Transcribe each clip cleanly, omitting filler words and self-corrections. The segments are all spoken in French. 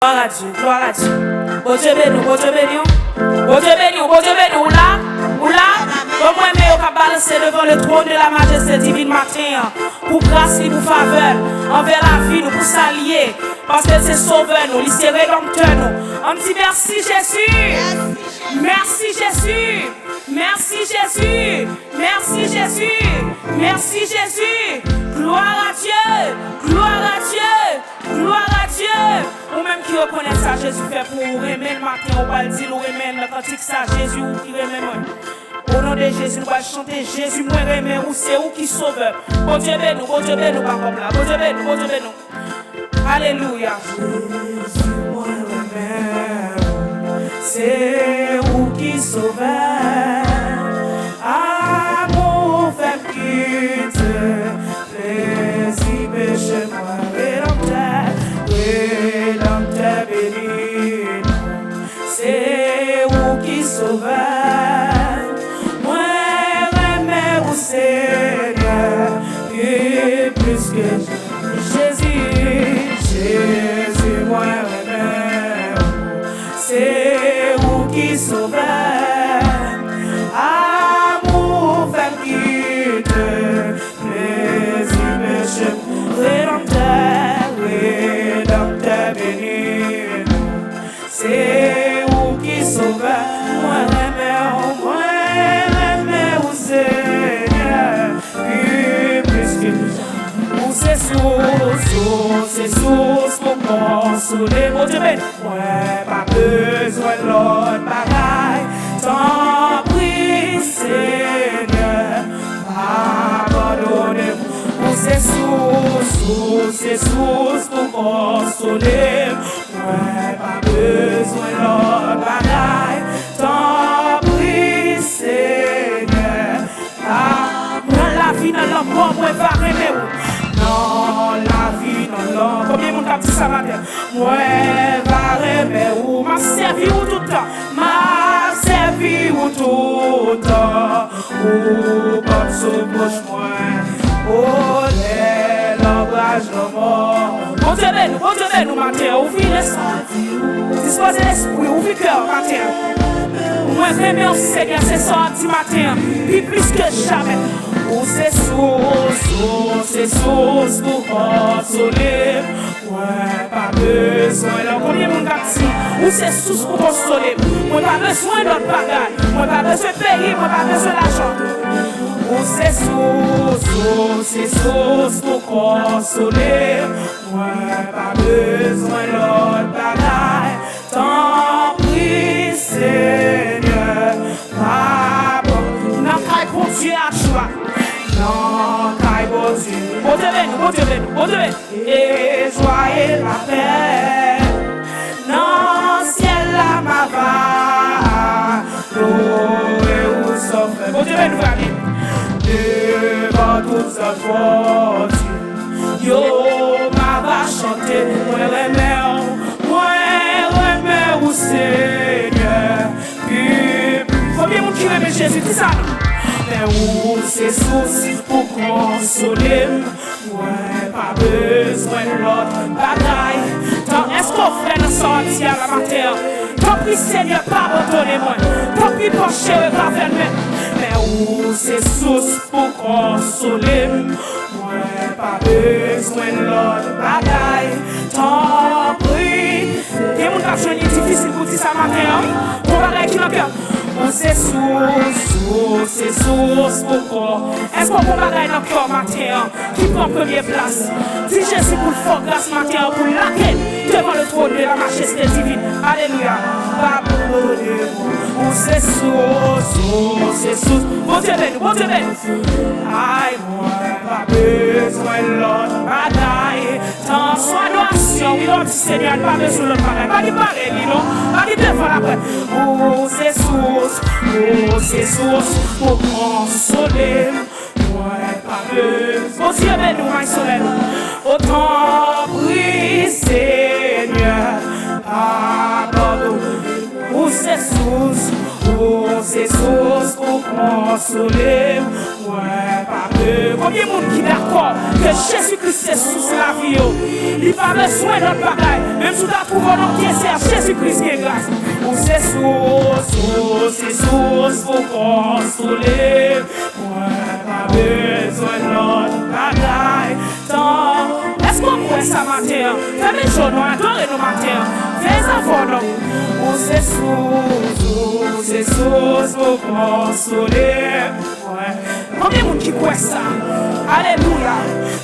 Gloire à Dieu, gloire à Dieu. Bon Dieu béni, bon Dieu béni. Bon Dieu béni, bon Dieu béni. Ou là, au moins, mais on va balancer devant le trône de la majesté divine matin. Pour grâce et pour faveur, envers la vie, nous pour s'allier. Parce que c'est sauveur, nous, il c'est rédempteur, nous. On dit merci Jésus. Merci Jésus. Merci Jésus. Merci Jésus. Merci Jésus. Gloire à Dieu. Gloire à Dieu. Gloire à Dieu. Ou même qui reconnaît ça, Jésus fait pour vous remettre le matin, on va le dire, nous remettre le cantique ça, Jésus ou qui remet moi. Au nom de Jésus, nous allons chanter Jésus, moi remet ou c'est où qui sauve. Bon Dieu béni, pas comme là. Bon Dieu béni, bon Dieu béni. Alléluia. Jésus, moi remet, c'est où qui sauve. Amour fait quitte, plaisir péché moi rédempteur. Rédempteur béni, c'est où qui sauve. Moi remets au Seigneur, et plus que Jésus, Jésus, moi remets, c'est où qui sauve. Amour fait quitte, plaisir péché, rédempteur, rédempteur béni, c'est où qui sauve. Moi remets au Seigneur, et plus que où c'est source pour consoler. Mon Dieu béni, moi pas besoin de l'autre bagaille. T'en prie Seigneur, pardonnez-moi. Où c'est source pour consoler. Moi pas besoin de l'autre bagaille. T'en prie Seigneur, dans la vie, dans la mort, moi va remettre. Dans la vie, dans l'homme. Combien de monde a dit ça matin? Moi va remettre ou m'a servi ou tout le temps. M'a servi ou tout le temps. Ou comme sous bouche moi. Oh, l'ombrage de mort. Bon Dieu béni, matin. Ouvre l'esprit. Disposez l'esprit, ouvre le cœur matin. Moi remets au Seigneur, c'est sorti matin. Puis plus que jamais. Où c'est source pour consoler. Ouais, pas besoin. Combien de monde a dit? Où c'est source pour consoler? Moi, pas besoin d'autre bagaille. Moi, pas besoin de payer. Moi, pas besoin d'argent. Où c'est source pour consoler. Ouais, pas besoin d'autre bagaille. Tant pis, Seigneur. N'a qu'à continuer à choix. Non, caille bon Dieu, bon Dieu, et joie et la paix. Non, ciel la ma va, l'eau et où s'offre. Bon Dieu, nous famille. Devant toutes ces forces, yo ma va chanter. Moi remets au Seigneur. Faut bien mon qui remet Jésus, tout ça. Mais où c'est source pour consoler. Ouais, pas besoin de l'autre bagaille. Est-ce qu'on fait nous sortir à la matière? Tant pis Seigneur, pardonnez-moi. Tant pis pencher, regardez-moi. Mais où c'est source pour consoler. Ouais, pas besoin de l'autre bagaille. Tant pis. Il y a mon action difficile pour dire ça matin. Pour bagaille qui n'a cœur. C'est source pourquoi. Est-ce qu'on peut bagaille dans le cœur matin qui prend première place? Dis Jésus pour le fort grâce matin pour laquelle devant le trône de la majesté divine. Alléluia. Pardonnez-moi. C'est source. Bon Dieu béni. Aïe, moi, pas besoin de l'autre bagaille. Tant soit d'oration, oui, l'autre Seigneur, pas besoin de l'autre bagaille. Pas de pareil, non? Pas de devant la paix. C'est source pour consoler. Ouais, pas besoin. Bon Dieu béni, mon soleil. Autant prie, Seigneur, pardonne. Où c'est source pour consoler. Ouais, pas Combien de monde qui est d'accord que Jésus-Christ c'est sous la vie? Il n'a pas besoin d'autre bagaille. Même si tu as trouvé un qui est Jésus-Christ qui est grâce. Ou c'est source pour consoler. Pas besoin d'autre bagaille. Est-ce qu'on pourrait ça matin? Fais les jours, nous adorons nos matins. Fais ça pour nous. Ou c'est source pour consoler. Combien de monde qui croit ça? Alléluia.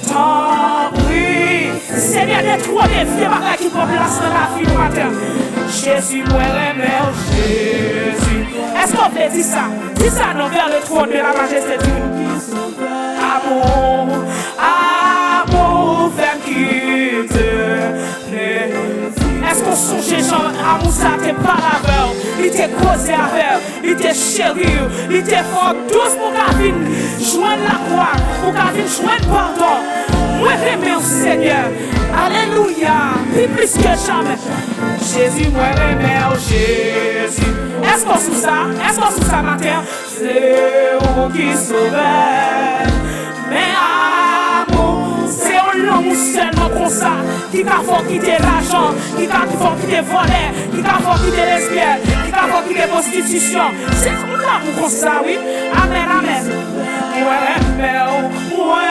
Tant pis. Seigneur, détruis les vieux bagages qui prennent place dans la vie du matin. Jésus, moi, remets Jésus. Est-ce qu'on peut dire ça? Dis ça non vers le trône de la majesté Dieu. Amour, amour, fais qui te plaît. Est-ce qu'on songe, Jean, amour, ça t'est pas la peur? Il t'est causé avec, il t'est chéri, il t'est fort douce pour qu'à venir joindre la croix, pour qu'à venir joindre pardon. Moi, j'aime au Seigneur. Alléluia. Plus que jamais. Jésus, moi, j'aime au Jésus. Est-ce qu'on sous ça? Est-ce qu'on sous ça matin? C'est vous qui sauvez. Mais amour, c'est un homme seulement comme ça. Qui va faire quitter l'argent, qui va faire quitter voler, qui va faire quitter l'espion, qui va faire quitter prostitution. C'est un homme comme ça, oui. Amen, amen. Moi,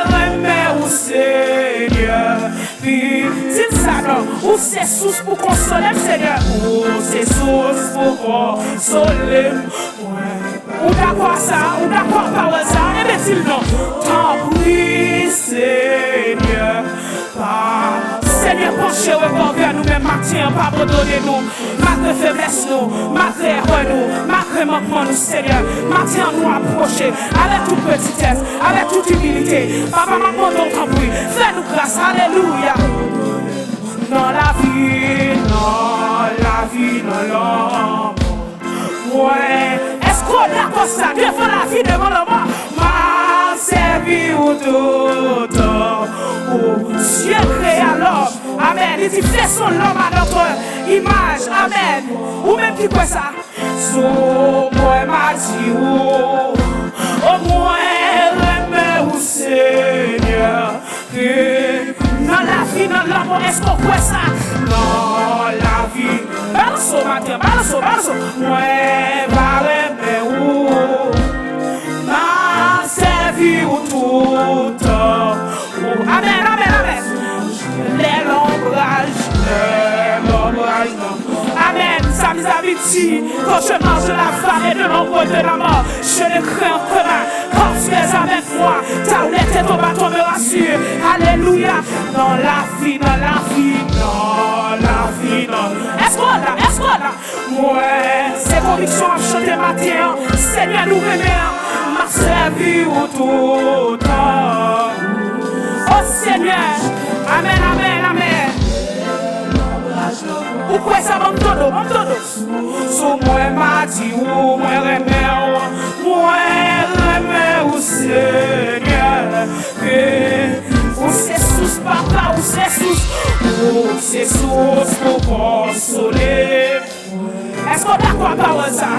j'aime au Seigneur. Puis, c'est ça, non? Ou c'est source pour consoler le Seigneur. Ou c'est source pour consoler. Ou d'accord ça, ou d'accord par ça. Et bien, s'il non. Tant pis, Seigneur. Seigneur, penchez vers nous-mêmes, matin, pas abandonnez-nous. Malgré faiblesse, nous, malgré erreur, nous, malgré manquement, nous, Seigneur. Matin, nous approcher avec toute petitesse, avec toute humilité. Papa, maman, donc, en bruit. Fais-nous grâce, alléluia. Dans la vie, dans l'homme. Ouais, est-ce qu'on a comme ça devant la vie, devant le monde? Ma servi ou tout. Dieu créa l'homme. Amen. Il dit faisons l'homme à notre image. Amen. Ou même qui quoi ça? Sous moi m'a dit oh moi remets au Seigneur. Que dans la vie, dans l'amour, est-ce qu'on voit ça? Dans la vie. Balance matin, balance. Moi va remets où? Ma servi ou tout. Amen. Les l'ombrage. Amen. Ça nous habitue. Quand je mange de la faim et de l'ombre de la mort, je ne crains en commun. Quand tu es avec moi, ta houlette et ton bâton me rassurent. Alléluia. Dans la vie. Est-ce qu'on a? Moi, c'est conviction à chanter matin. Seigneur, nous remercions. Ma servie au tout temps. Oh Seigneur. Amen. Ou quoi ça, bon todo? Sous moi, m'a dit, ou moi, remets au Seigneur. Ou c'est sous papa, ou c'est sous pour consoler. Est-ce qu'on a quoi par ça?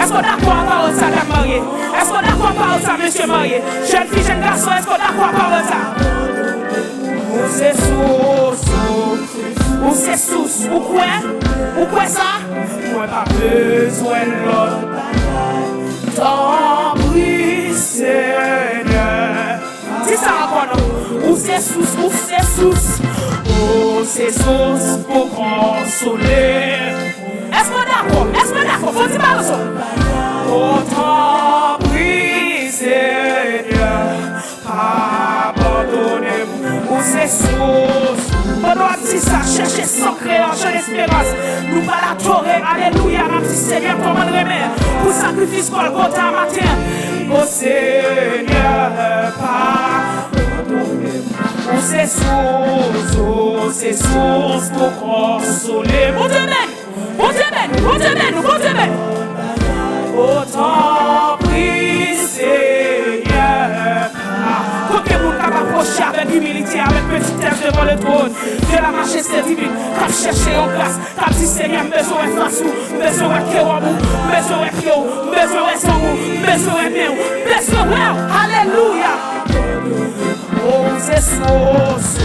Est-ce qu'on a quoi par ça, dame mariée? Est-ce qu'on a quoi par ça, monsieur marié? Jeune fille, jeune garçon, est-ce qu'on a quoi par ça? Ou c'est sous, ou quoi ça? Moi pas besoin de l'autre. Tant pis, Seigneur. Dis ça encore non. Ou c'est sous. C'est source pour consoler. Est-ce qu'on est d'accord? Faut dire mal ça. Autant prie, Seigneur, pardonnez-moi. Ou c'est source. On doit dire ça, chercher sans créance, l'espérance. Nous pas la torer, alléluia, même si Seigneur, comment le remettre pour sacrifice qu'on le matin. Oh Seigneur, pardonnez-moi. C'est source pour consoler. Bon Dieu ben. Autant prie, Seigneur. Pour que vous puissiez approcher avec humilité, avec petitesse de devant le trône de la majesté divine, qu'a cherché en grâce, qu'a dit Seigneur, besoin de face, besoin de cœur, besoin de cœur, besoin de son, besoin de bien, besoin de alléluia. Oh, c'est sauce.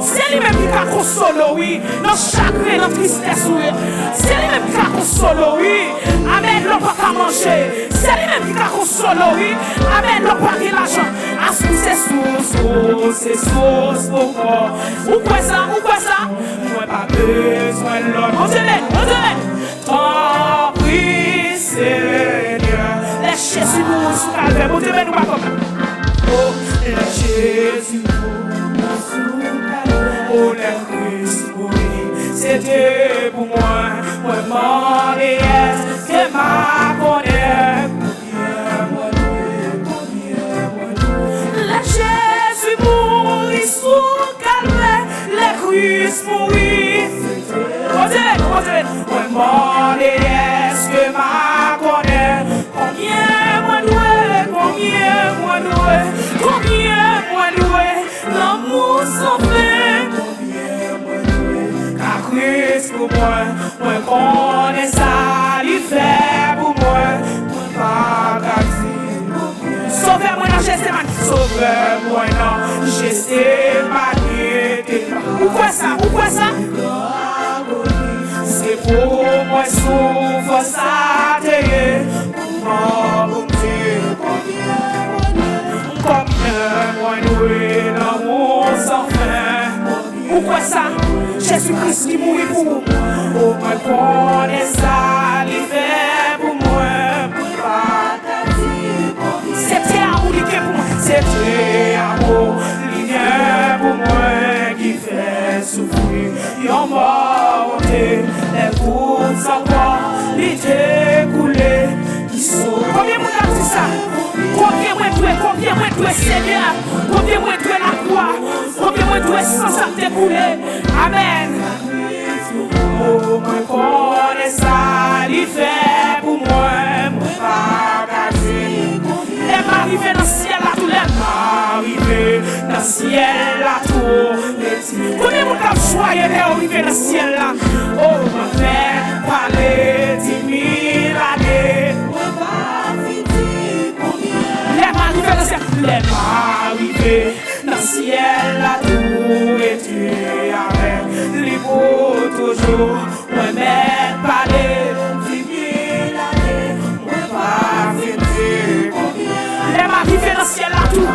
C'est lui-même qui a consolé, oui, dans chaque dans tristesse, oui. C'est lui-même qui a consolé, oui. Amen, l'on pas qu'à manger. C'est lui-même qui a consolé, oui. Amen, l'on pas qu'à l'argent. À ce que c'est sauce, pourquoi? Où quoi ça? Moi, pas besoin de l'homme. On te tant pis, Seigneur. Laisse Jésus nous sous calvaire. On te nous pas comme. Oh, laisse Jésus nous sous calvaire. Oh, le Christ mourir, c'était pour moi. Moi, m'en est-ce que m'a connaît. Laisse Jésus mourir sous calvaire. Le Christ mourir. On te moi, m'en est-ce que m'a connaît. Combien moi doué, l'amour sans fin. Car Christ pour moi connais ça, il fait pour moi pas gâter. Sauvez-moi dans Gethsémane, sauvez-moi dans Gethsémane. Où quoi ça? C'est pour moi souffre ça, t'es pour combien moi doué l'amour sans fin. Pourquoi ça? Jésus-Christ qui mourit pour moi. Oh, moi connais ça, il fait pour moi. C'était amour qui pour moi. C'était amour qui pour moi qui fait souffrir. Y'en mort, les gouttes encore, il découlé. Combien moi a dit ça? Combien moi dois Seigneur? Combien moi dois la croix? Combien moi dois sans ça découler? Amen. Oh, moi connais ça, il fait pour moi, pas gâter. Les m'arriver dans le ciel là, tous les m'arriver dans le ciel là, tout. Combien moi dois choyer les arriver dans le ciel là? Oh, ma fait parler 10 000 années. Les m'arriver dans le ciel là tout était avec les beaux toujours. Moi-même parler 10 000 années, moi pas fêter. Les m'arriver dans le ciel là tout,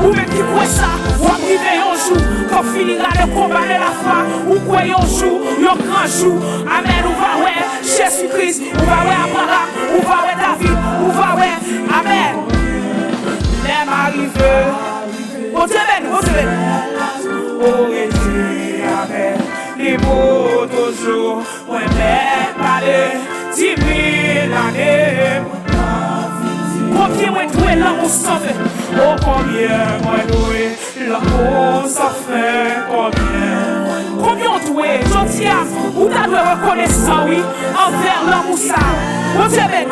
ou même qui croit ça, ou arriver un jour, quand finira le combat de la foi, ou quoi un jour, un grand jour. Amen, ou va ouais Jésus-Christ, ou va ouais Abraham, ou va ouais David, ou va ouais Amen. Les m'arriver, on te mène, oh, et tu avec les mots toujours, moi même parler 10 000 années. Combien moi doué l'amour sans fin, oh combien moi doué l'amour sans fin, combien doué, gentil âme, ou t'as de reconnaissance, oui, envers l'amour ça, on te mène.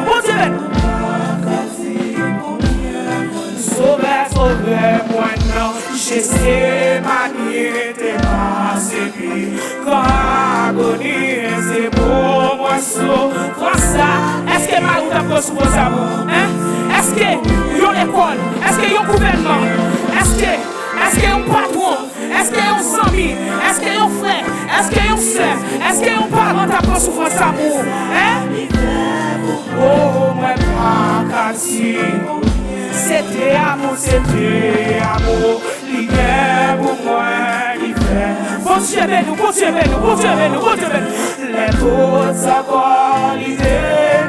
Sauvez-moi non, Gethsémane t'es passé puis quand agonie c'est pour moi souffre ça. Est-ce que ma route a pris souffre ça? Est-ce que yon école? Est-ce que yon gouvernement? Est-ce que yon patron? Est-ce que yon ami? Est-ce que yon frère? Est-ce que yon soeur? Est-ce que yon parent t'a pris souffre ça pour? Oh, moi pas qu'à c'était amour, l'hiver pour moi, l'hiver. Bon Dieu, les autres encore, l'idée,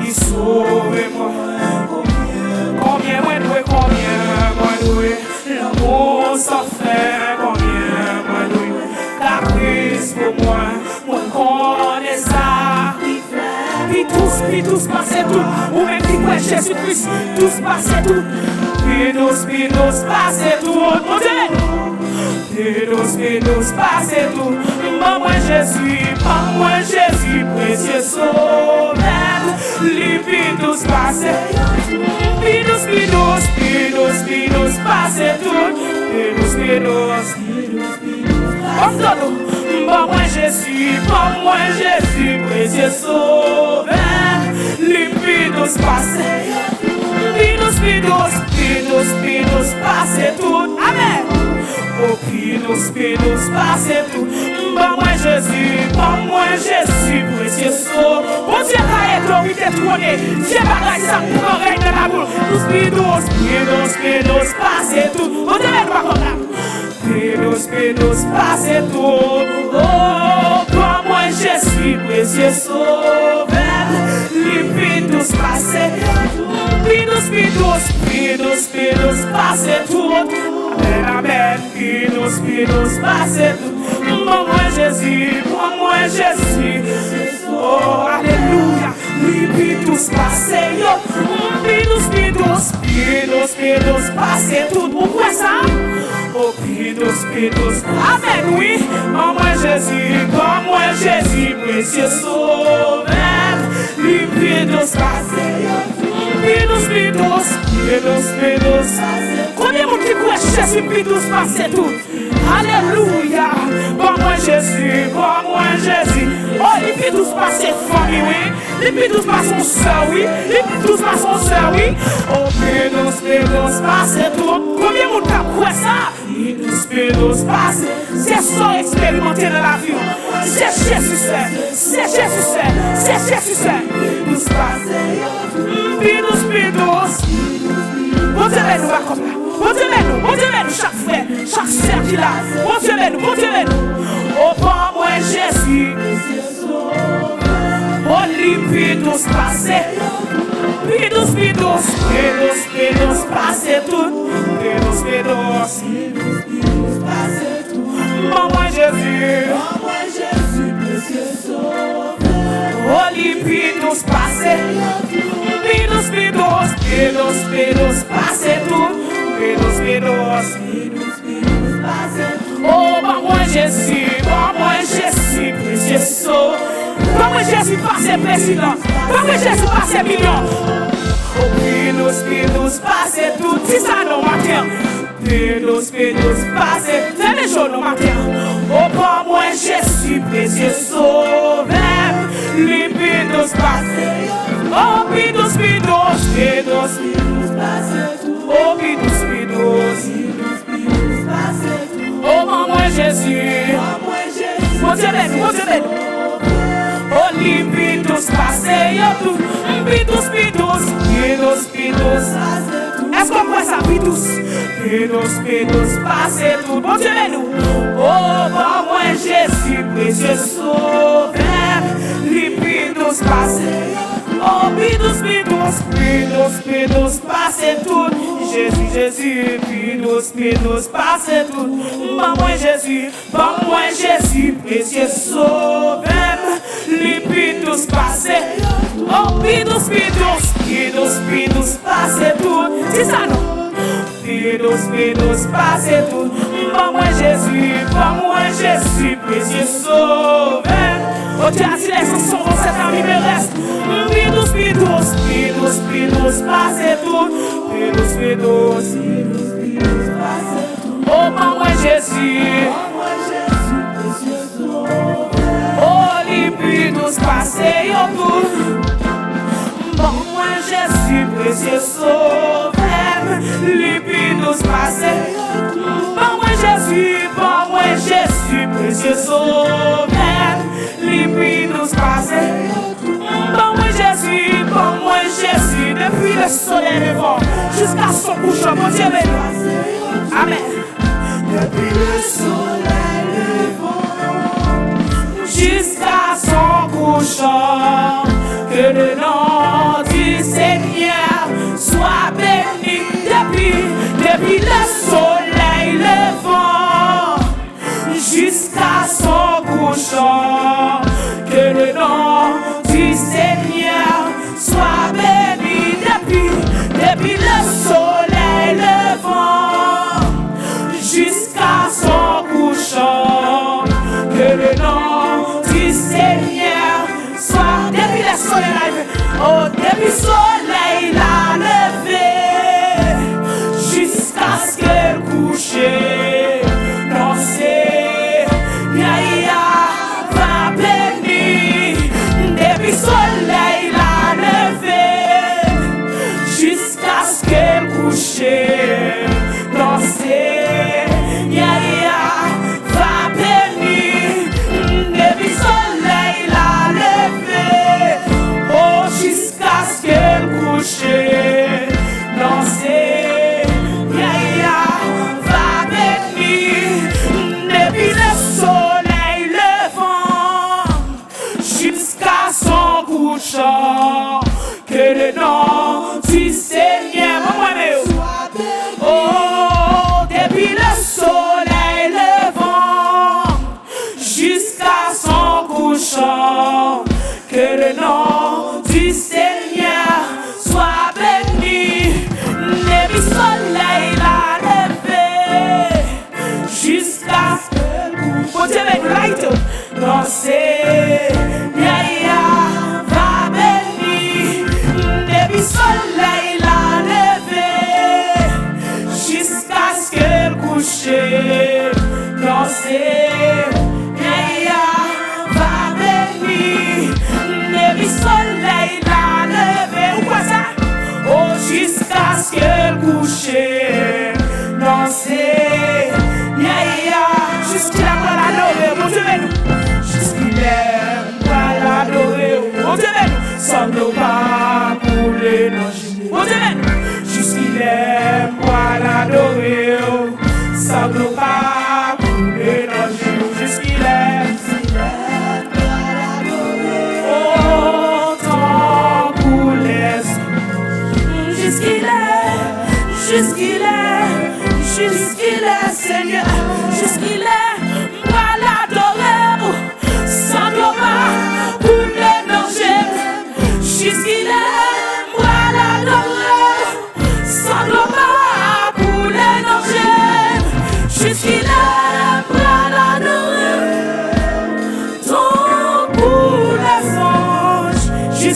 ils sauvent-moi. Combien moi doué, l'amour sans fin, combien moi doué, la crise pour moi connais ça. Puis tous passez tout, ou même qui croit Jésus-Christ, tous passez tout. Puis tous passez tout, puis tous passez tout. Moi Jésus, précieux sauveur, puis tous passez. Puis tous passe tout. Spidous. Bon moi Jésus, précieux sauveur. Spidous passe. Spidous passe tout. Amen. Oh, Spidous passe tout. Bon moi Jésus, précieux sauveur. Bon Dieu, ta autorité trônée. Dieu bagaille ça pour règne dans la boule. Spidous passe tout. Bon Dieu, pas comme ça. Spidous passe tout. Oh, pour moi Jésus, précieux sauveur. Spidous passe. Spidous passe tout. Amen. Spidous passe tout. Pour moi Jésus. Oh, alléluia. Spidous passe. Spidous passe tout. Pourquoi ça? Oh, Spidous. Amen, oui. Pour moi Jésus, précieux sauveur. Spidous passe. Spidous. Combien de monde qui croit Jésus, Spidous passe tout? Alléluia. Bon moi Jésus. Oh, les Spidous passe famille, oui. Les Spidous passe son soeur, oui. Oui. Oh, Spidous passe tout. Combien de monde qui croit ça? Spidous passe. C'est ça expérimenté dans la vie. C'est Jésus. Spidous passe. Spidous. Bon Dieu, nous va comme là. Bon Dieu, nous, chaque frère, chaque sœur qui l'a. Bon Dieu, nous. Oh, pour moi, Jésus. Oh, Spidous passe. Spidous passe tout. Spidous passe tout. Pour moi, Jésus, précieux sauveur. Oh, Spidous passe. Spidous passe tout. Spidous passe tout. Oh, pour moi Jésus, précieux sauveur. Pour moi Jésus passe président. Pour moi Jésus passe million. Oh, Spidous passe tout. Si ça non matin. Spidous passe. C'est les jours non matin. Oh, pour moi Jésus, précieux sauveur. Spidous passe. Oh, Spidous passe tout. Oh, Spidous passe tout. Oh, moi Jésus. Bon Dieu, nous. Oh, Spidous passe tout. Spidous passe tout. Est-ce qu'on voit ça, Spidous passe tout. Bon Dieu, nous. Oh, moi Jésus, précieux sauveur. Spidous passe. Oh, Spidous passe tout. Jésus, Spidous passe tout. Moi Jésus, précieux sauveur. Spidous passe. Oh, Spidous passe tout. C'est ça non? Spidous passe tout. Moi Jésus, précieux sauveur. Oh, tu as dit les chansons, cette ami me reste. Spidous passe tout. Spidous passe tout. Oh, moi Jésus, précieux sauveur. Oh, Spidous passe tout. Bon, moi Jésus, précieux sauveur. Spidous passe. Bon, moi Jésus, précieux sauveur. Spidous passe. Bon, moi Jésus, depuis le soleil levant jusqu'à son couchant, mon Dieu béni. Amen. Depuis le soleil levant jusqu'à son couchant, que le nom du Seigneur soit béni. Depuis le soleil levant jusqu'à son couchant, que le nom du Seigneur soit béni. Depuis le soleil levant jusqu'à son couchant, que le nom du Seigneur soit. Depuis le soleil levé, oh, depuis le soleil l'a levé jusqu'à ce que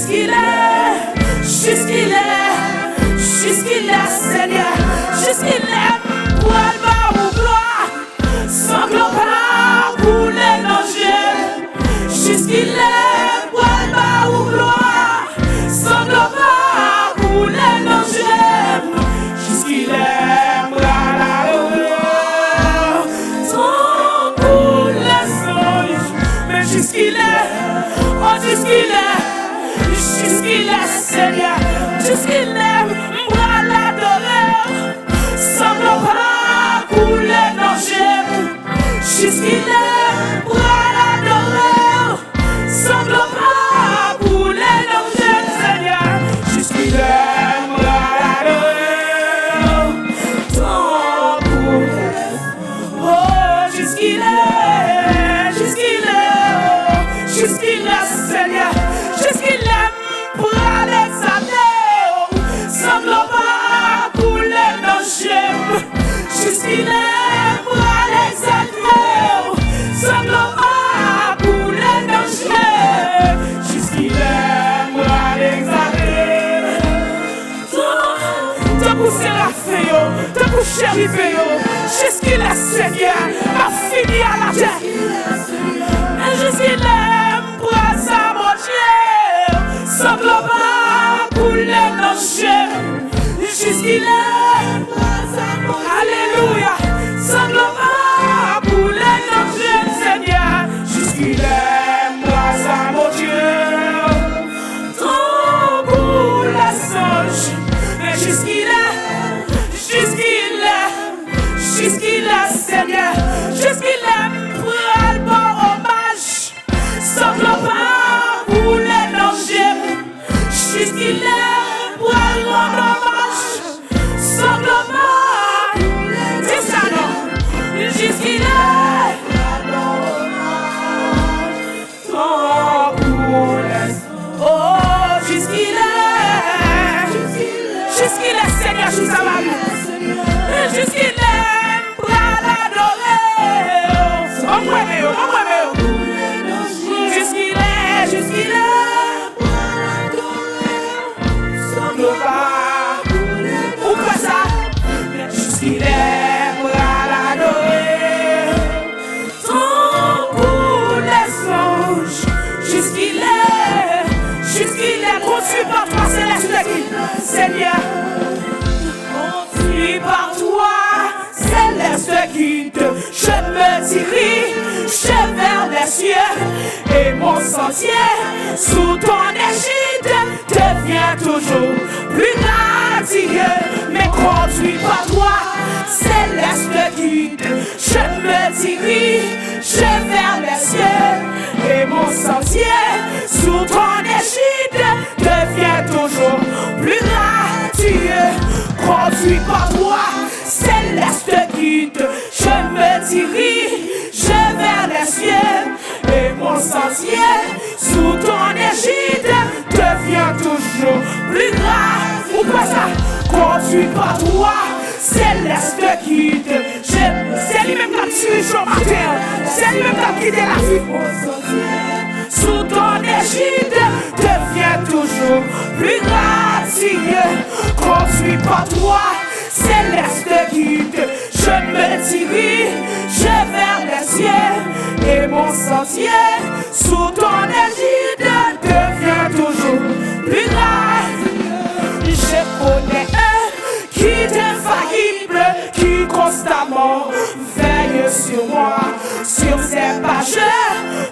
jusqu'il est, Seigneur, jusqu'il est, pour alba ou gloire, sans gloire pour les dangers, jusqu'il est, pour alba ou gloire, sans gloire pour les dangers, jusqu'il est, pour la gloire, sans pour les anges, mais jusqu'il est, oh jusqu'il est, Seigneur, jusqu'il est, pour l'adorer, sans gloire pour les dangers, jusqu'il est, pour l'adorer, sans gloire pour les dangers, Seigneur, jusqu'il est, pour l'adorer, tant pour, oh, jusqu'il est, Seigneur, jusqu'il est, pour l'exalter, sans gloire pour les dangers, jusqu'il est, pour l'exalter, sans gloire pour les dangers, jusqu'il est, pour l'exalter, tant pour Séraphéo, tant pour Chériféo, jusqu'il est, Seigneur, m'a fini à la terre, jusqu'il est, pour sa mon Dieu, sans gloire pour les dangers, jusqu'il est, alléluia, sans gloire pour les dangers, Seigneur, jusqu'il est, moi ça mon Dieu, tant pour les anges, mais jusqu'il est, Seigneur, jusqu'il est, pour le bon hommage, sans gloire pour les dangers, jusqu'il est, pour le bon hommage, sans gloire, dis ça non, jusqu'il est, tant pour les, oh, jusqu'il est, Seigneur, je vous avais, jusqu'il est, pour l'adorer, jusqu'il est, sans gloire, ou quoi ça, jusqu'il est, pour l'adorer, tant pour les anges, jusqu'il est, conçu par toi, céleste guide, Seigneur, conçu par toi, céleste guide, je me dirige vers les cieux et mon sentier sous ton égide devient toujours plus radieux, mais conduit par toi, céleste guide, je me dirige vers les cieux et mon sentier sous ton égide devient toujours plus radieux, conduit par toi, céleste guide, je me dirige vers les cieux et mon sentier sous ton égide devient toujours plus grave. Ou quoi ça? Conduit par toi, céleste guide. C'est lui-même qui a tué Jean Martin, c'est lui-même qui a quitté la vie. Mon sentier sous ton égide devient toujours plus gracieux. Conduit par toi, céleste guide, je me dirige vers les cieux et mon sentier sous ton égide devient toujours plus grave. Je connais un qui est infaillible, qui constamment veille sur moi, sur ses pages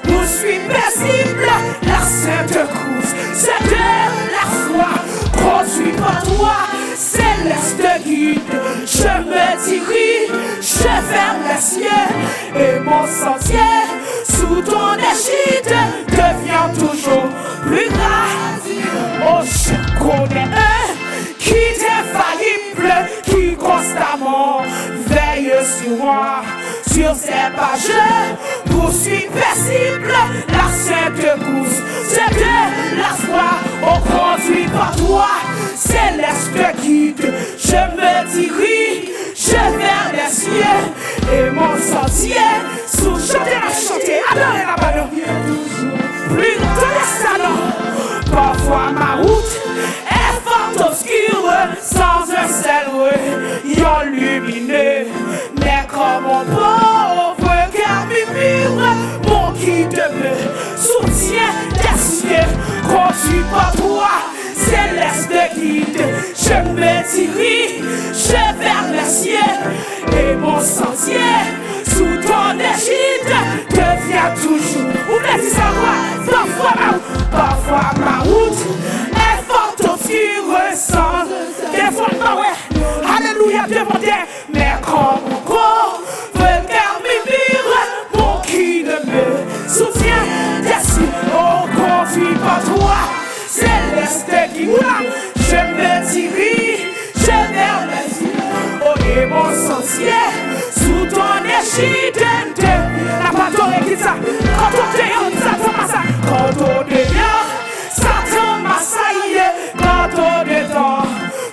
poursuit paisible la sainte course, c'est de la foi conduit par toi, céleste guide, je me dirige vers les cieux et mon sentier sous ton égide devient toujours plus grave. Oh, je connais un qui est infaillible, qui constamment veille sur moi, sur ses pages poursuit paisible la sainte course, c'est de la foi, oh, conduit par toi, céleste guide, je me dirige vers les cieux et mon sentier sous chanter, adorez la ballon. Plus de salon, parfois t'irai, je vers les cieux, et mon sentier, sous ton égide, devient toujours. Vous voulez dire ça quoi? Parfois ma route est fort obscure, sans des fois ma ouais, alléluia demandez, mais quand mon corps regarde mes murs, mon qui ne me soutient, dessus, oh, conduit par toi, céleste qui moula, je me dirige, je vers les cieux, oh, et mon sentier, sous ton égide, la patronne qui dit ça, quand on te Satan m'a ça, quand on dehors, Satan m'a saillé, quand on dedans,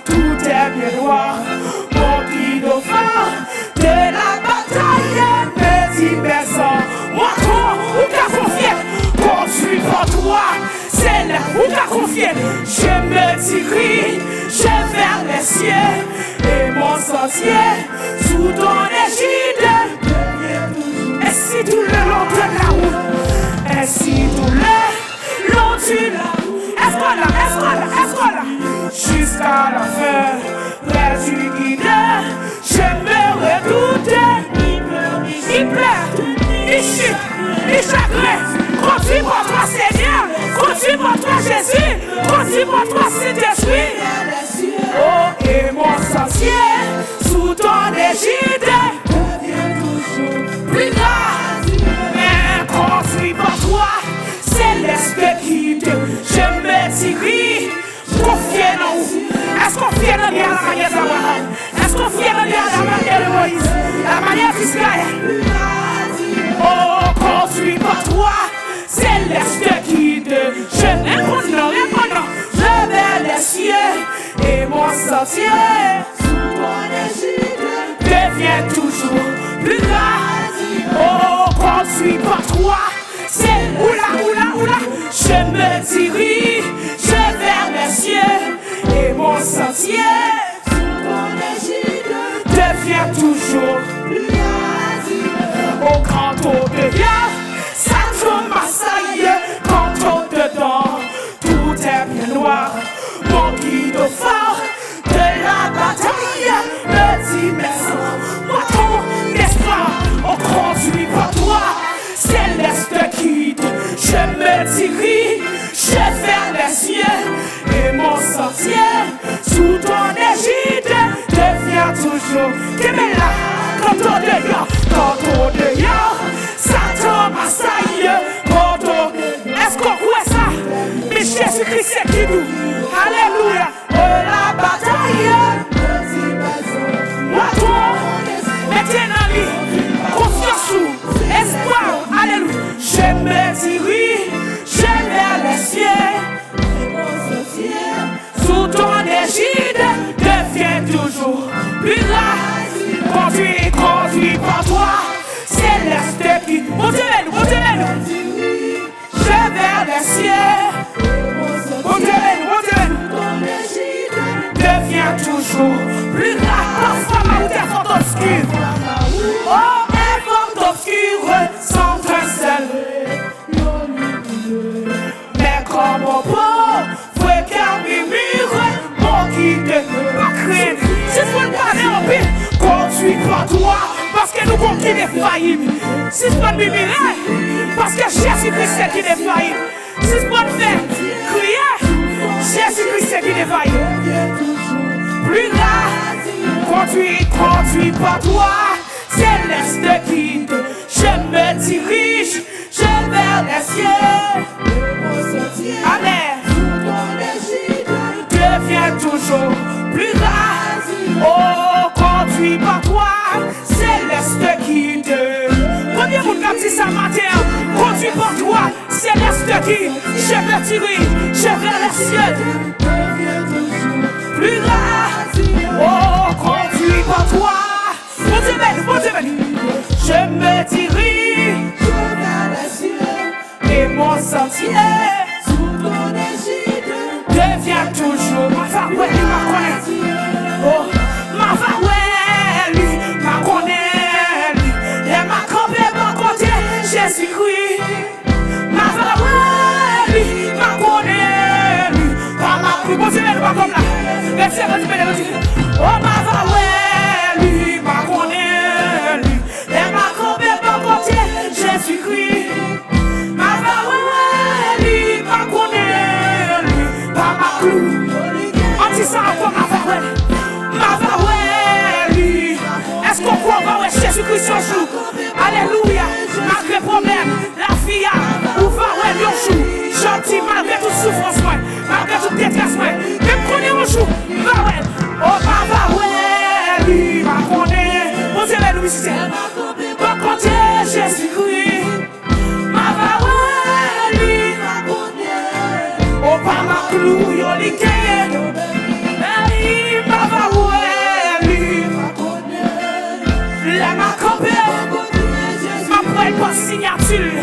tout est bien noir, mon guide au fort de la bataille, me dit personne, moi toi, où t'as confié, conduit par toi, c'est là où t'as confié, je me dirige, je vers les cieux, et mon sentier, sous ton égide, et si tout le long de la route, et si tout le long de la route, est-ce qu'on l'a, jusqu'à la fin, près du guide, je me redoute, il pleure, il chute, il chagrine, conduis par toi Seigneur, conduis par toi Jésus, conduis par toi Saint-Esprit, oh et mon sentier, sous ton égide, plus grave, mais construit par toi, céleste guide, je me dirige, confié dans vous. Est-ce qu'on fier dans la manière d'Abraham? Est-ce qu'on fier dans la manière de Moïse? La manière d'Israël? Oh, construit par toi, céleste guide, je répondant, je vers les cieux, et mon sentier, sous ton égide, devient toujours plus grave. Oh, conduit par toi, c'est oula, je me dirige, je vers les cieux, et mon sentier, sous ton égide, devient toujours plus grave. Oh, quand on devient, ça tombe à saille, quand on dedans, tout est bien noir, mon guide au fort de la bataille, me dit merci, moi ton espoir, on conduit par toi, céleste guide, je me dirige, je vers les cieux, et mon sentier, sous ton égide, devient toujours, qu'est-ce là, quand on dehors, ça tombe à saille, quand on, est-ce qu'on croit ça, mais Jésus-Christ c'est qui nous, alléluia, oh la bataille, moi toi, mettez dans lui, confiance ou espoir, alléluia, je me dirige, je vers les cieux, sous ton égide, devient toujours plus grave, conduit par toi, céleste qui, montez-le, je vers les cieux, montez-le, devient toujours plus grave, parfois ma route est fort obscure, oh, est fort obscure, sans un seul, mais comme on peut, regarde mes murs, mon guide, pas craindre, si je veux parler en paix, conduit par toi, parce que nous avons qui défaillible, si je peux me mirer, parce que Jésus-Christ c'est qui défaillible, si je peux faire crier, Jésus-Christ c'est qui défaillible, plus là, conduit par toi, céleste guide, je me dirige, je vers les cieux, amen, devient toujours plus grave, oh, conduit par toi, céleste guide, combien vous dit ça matin, conduit par toi, céleste guide, je me dirige, je vers les cieux, plus grave, oh, conduit par toi, je me dirige, je vers les cieux, et mon sentier, sous ton égide, devient toujours ma farouette, ma connaît, oh, ma farouette, ma connaît, et ma campé, ma côté, Jésus-Christ, ma farouette, ma connaît, pas ma plus, bon, c'est pas comme là, merci, Oh, ma va ouais, lui, ma connaît, lui. Les ma campé bon côté, Jésus-Christ. Ma va ouais, lui, ma connaît, lui. Pas ma clou. On dit ça encore, ma va ouais. Ma va ouais, lui. Est-ce qu'on croit va ouais, Jésus-Christ son jour? Alléluia. Malgré problème, la fille a, ou va ouais, yon jour. Gentil, malgré toute souffrance, malgré toute détresse, même qu'on est un jour, va ouais. Oh, ma va ouais, lui, ma connaît. Mon Dieu, nous visiter. Bon côté, Jésus-Christ. Ma va ouais, lui, ma connaît. Oh, pas ma clou, yon li keye. Hey, ma va ouais, lui, ma connaît. La ma campé. Ma poêle pas signature.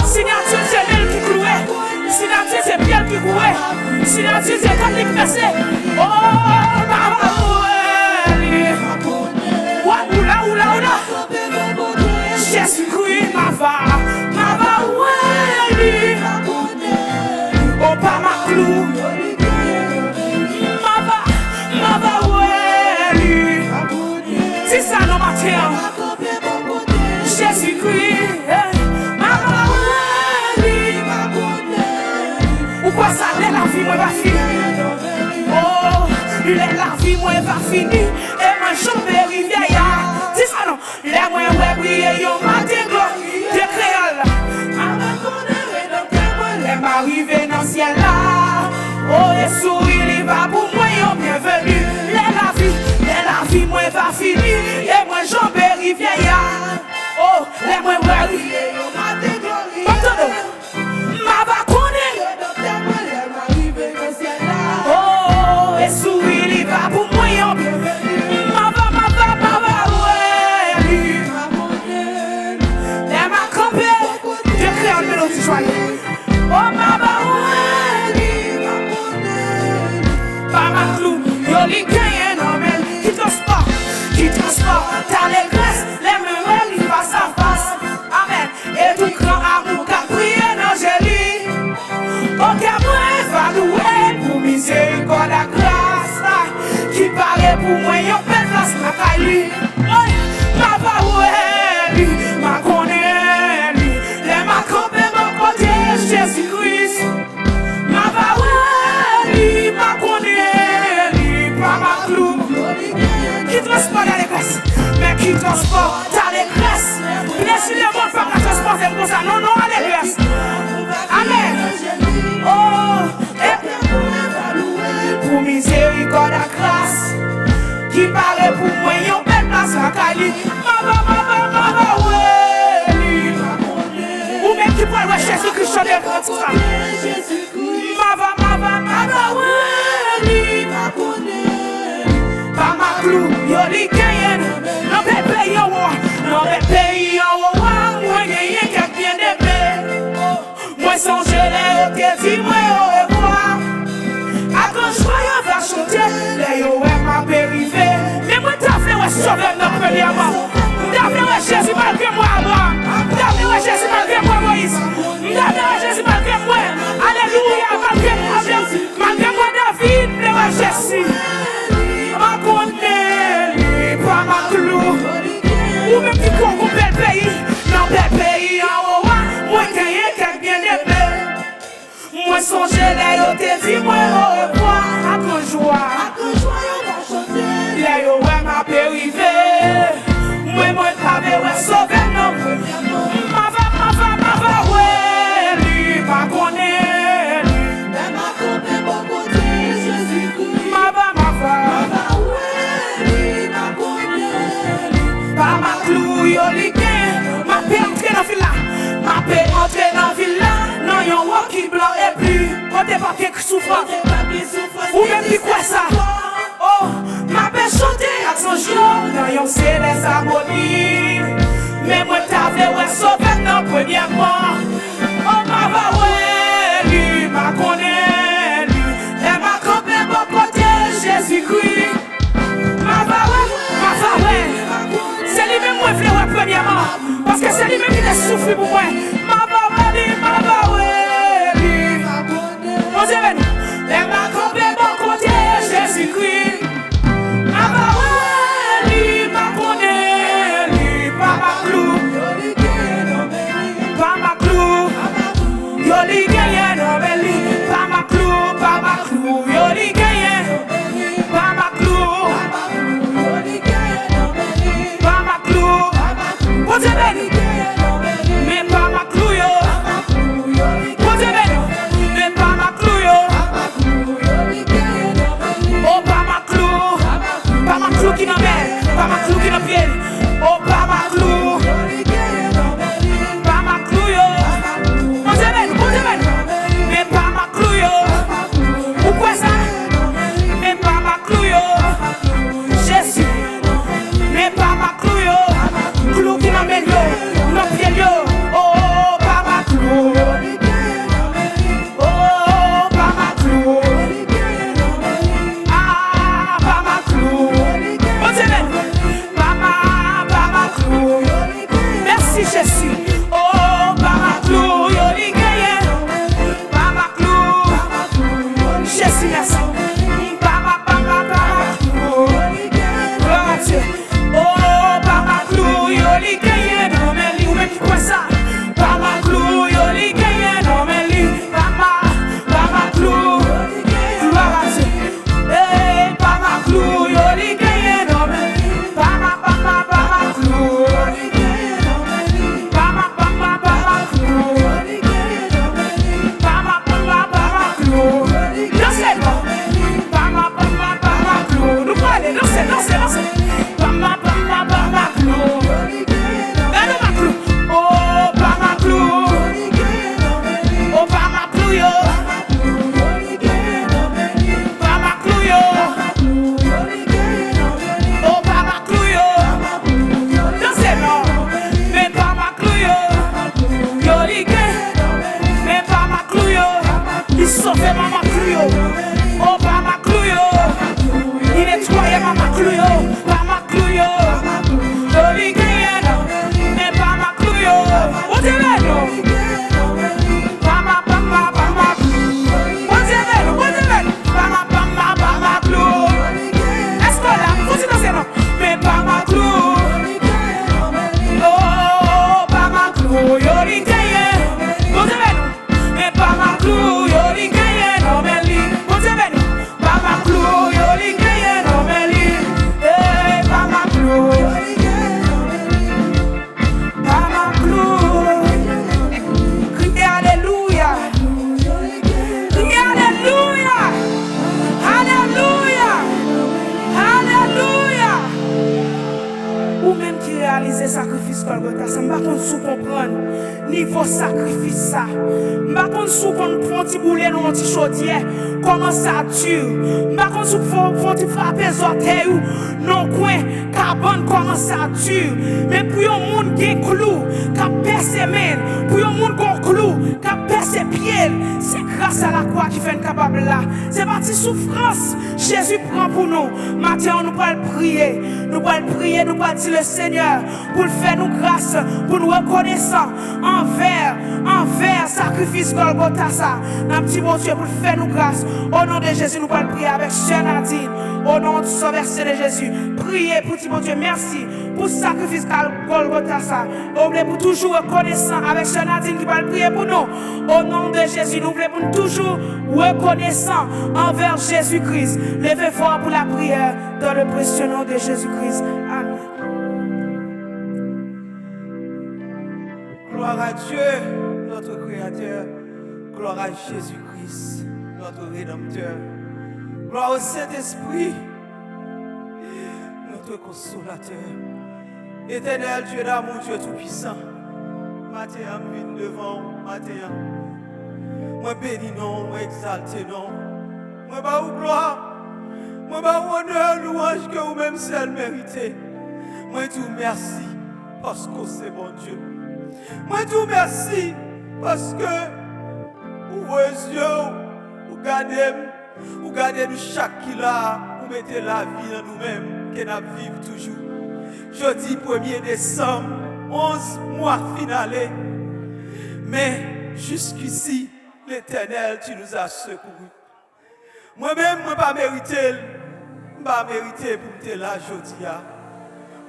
Signature, c'est elle qui clouait. Signature, c'est Pierre qui courait. Signature, c'est comme les passé. Oh, ma va ouais. Oula. Jésus-Christ, ma va ouais. Oh, pas ma clou. Ma va ouais. C'est ça, non, ma terre. Jésus-Christ, ma va ouais. Ou quoi ça, la vie, moi, va finir. Oh, la vie, moi, va finir. Et moi, je vais rivière. Dis ça, non. Les moi, ouais, briller, yo, matin, gloire, de créole. Les m'arriver dans le ciel là. Oh, et sourire, il va pour moi, yo, bienvenue. La vie, moi, va finir. Et moi, je vais rivière. Oh, les moi, ouais, yo, matin, gloire. Ma va connaître. Oh, et sourire, il va pour moi, yo, bienvenue. Ma va, ouais, lui. Les ma campé, de créer une mélodie joyeuse. Oh, ma va, ouais, lui. Pas ma clou, yo, li gagne, non, mais qui transporte, t'as les graisses, les mémoires, il face à face. Amen. Et tout grand amour qu'a prié dans Jésus. Ok, moi, va louer pour miséricorde à grâce. Qui paraît pour moi, yon pète la smack lui. Ma va ouais, lui, ma connaît, lui. Les ma campé, mon côté, Jésus-Christ. Ma va ouais, lui, ma connaît, lui. Pas ma clou. Qui transporte à l'église, mais qui transporte à l'église. Blessé le monde, pas la transporter pour ça. Non, alléluia. Amen. Oh, et pour miséricorde à grâce, qui paraît pour moi, yon belle place à Kali. Ma va, ouais. Ou même qui pourrait voir Jésus-Christ sur les grands, tout ça. Ma va, ouais. Pas ma clou, yo li gagne. Non, bébé, yo, moi, gagne, qu'à bien d'aimer. Moi, songe les te dit, moi, au revoir. À quand je vois, va chanter, les yo, m'a périvé. Mais moi, t'as fait, ouais, sauver notre premièrement. T'as fait, ouais, Jésus, malgré moi, Abraham. T'as fait, ouais, Jésus, malgré moi, Moïse. T'as fait, ouais, Jésus, malgré moi. Alléluia, malgré moi, David, ouais, Jésus. Ma connaît, pas ma clou. Ou même qui court au bel pays. Non, bel pays en haut. Moi, qu'un bien aimé. Moi, songe les yo, te dit, moi, au revoir. À ton joie, yo, va chanter. Les yo, ouais, m'a périvé. Moi, t'avais, ouais, sauvé, non. Ma va, ouais, lui, ma connaît. Mais ma connaît, bon côté, Jésus-Christ. Ma va. Pas ma clou, yo li gagne. Ma paix entrer dans villa. Ma paix entrer dans villa. Non, yon wok qui blanc et puis côté papier qui souffre. Ou même qui quoi ça? Oh, ma paix chanter à son jour. Non, yon c'est les harmonies. Mais moi t'avais ouais sauvé non premièrement. Oh, ma va ouais, lui, ma connaît, lui. Et ma campé bon côté Jésus-Christ. Ma va ouais. C'est lui-même moi je ouais premièrement. Parce que c'est lui-même qui a souffert pour moi. Ma va ouais, lui. Mon Dieu, et ma campé bon côté Jésus-Christ. Ma va faux sacrifice ça. Par contre, sous qu'on prend petit boulet dans un petit chaudier, comment ça dure? Par contre, sous qu'on petit frapper les orteils ou non coin, carbone, comment ça dure? Mais pour un monde qui est clou, qui a percé ses mains, pour un monde qui est clou, qui a percé ses pieds, c'est grâce à la croix qui fait un capable là. C'est parti souffrance. Jésus prend pour nous. Maintenant, nous allons prier. Nous allons prier, nous allons dire le Seigneur pour faire nous grâce, pour nous reconnaissant envers sacrifice Golgotha ça. Notre petit bon Dieu pour faire nous grâce. Au nom de Jésus, nous allons prier avec Sœur Nadine. Au nom du Saint-Verset de Jésus. Priez pour petit bon Dieu. Merci pour sacrifice Golgotha ça. On voulait pour toujours reconnaissant avec Sœur Nadine qui va prier pour nous. Au nom de Jésus, nous voulons pour toujours reconnaissant envers Jésus-Christ. Levez fort pour la prière dans le précieux nom de Jésus-Christ. Amen. Gloire à Dieu, notre Créateur. Gloire à Jésus-Christ, notre Rédempteur. Gloire au Saint-Esprit, notre Consolateur. Éternel Dieu d'amour, Dieu Tout-Puissant. Matin, je viens devant, matin. Moi bénis non, moi exalté non. Moi bas ou gloire. Moi bas ou honneur, louange que vous-même seul méritez. Moi tout merci parce que c'est bon Dieu. Moi tout merci parce que vous yeux, vous gardez nous chaque qui là, vous mettez la vie dans nous-mêmes, que nous vivons toujours. Jeudi 1er décembre, 11 mois finalé. Mais jusqu'ici, l'Éternel, tu nous as secourus. Moi-même, je ne pas mérité pour me là aujourd'hui.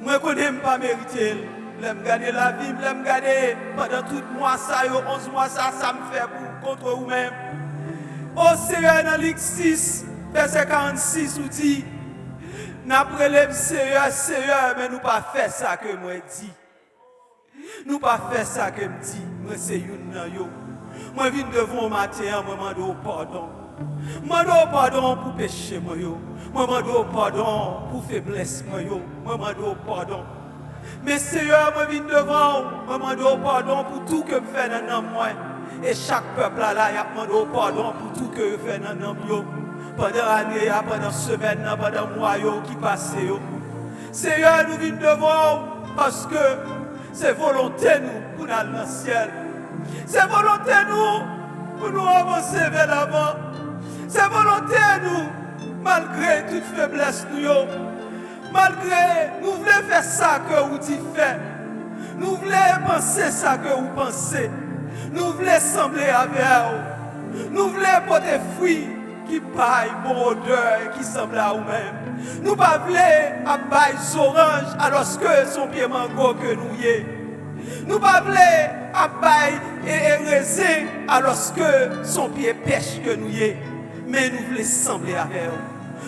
Moi, je connais pas mérité. Je me garder la vie, je me garder pendant tout le mois, 11 mois, ça me fait pour contre vous-même. Au Seigneur, dans Luc 6, verset 46, nous dit, nous prélève Seigneur, mais nous pas fait ça que moi dis. Nous pas fait ça que me dit. Moi, c'est une yo. Moi, je viens devant matin, moi, je demande pardon. Moi, je demande pardon pour péché, moi, yo. Moi, je demande pardon pour faiblesse, moi, yo. Moi, je demande pardon. Mais Seigneur, moi, je viens devant, moi, je demande pardon pour tout que je fais dans moi. Et chaque peuple là, il demande pardon pour tout que je fais dans moi. Pendant l'année, pendant la semaine, pendant le mois qui passe. Seigneur, nous venons devant parce que c'est volonté nous pour aller dans le ciel. C'est volonté nous pour nous avancer vers l'avant. C'est volonté nous, malgré toute faiblesse nous. Malgré, nous voulons faire ça que vous dites faire. Nous voulons penser ça que vous pensez. Nous voulons sembler avec vous. Nous voulons porter fruits qui paille bon odeur qui semble à vous-même. Nous ne voulons pas abailler oranges alors que son pied mango que nous y est. Nous ne voulons pas abailler et raisin alors que son pied pêche que nous y est. Mais nous voulons sembler avec vous.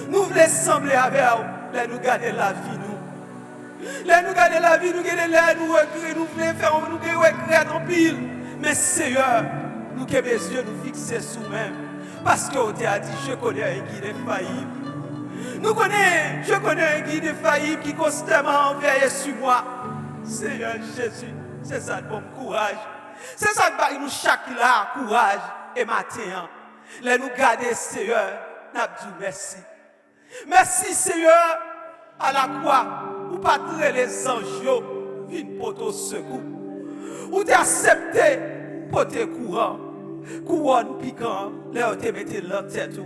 Nous voulons sembler avec vous. Là nous garder la vie nous. Là nous garder la vie nous garder là nous regretter nous voulons faire nous regretter en pile. Mais Seigneur, nous que mes yeux nous fixer sur nous-mêmes. Parce qu'on t'a dit, je connais un guide infaillible. Je connais un guide infaillible qui constamment veille sur moi. Seigneur Jésus, c'est ça de bon courage. C'est ça qui nous chaque là, courage et matin. Là nous garder, Seigneur, nous disons merci. Merci, Seigneur, à la croix, où pas les anges viennent pour ton secours. Où tu accepté pour tes courants. Couronne piquant, là où tu mets la tête.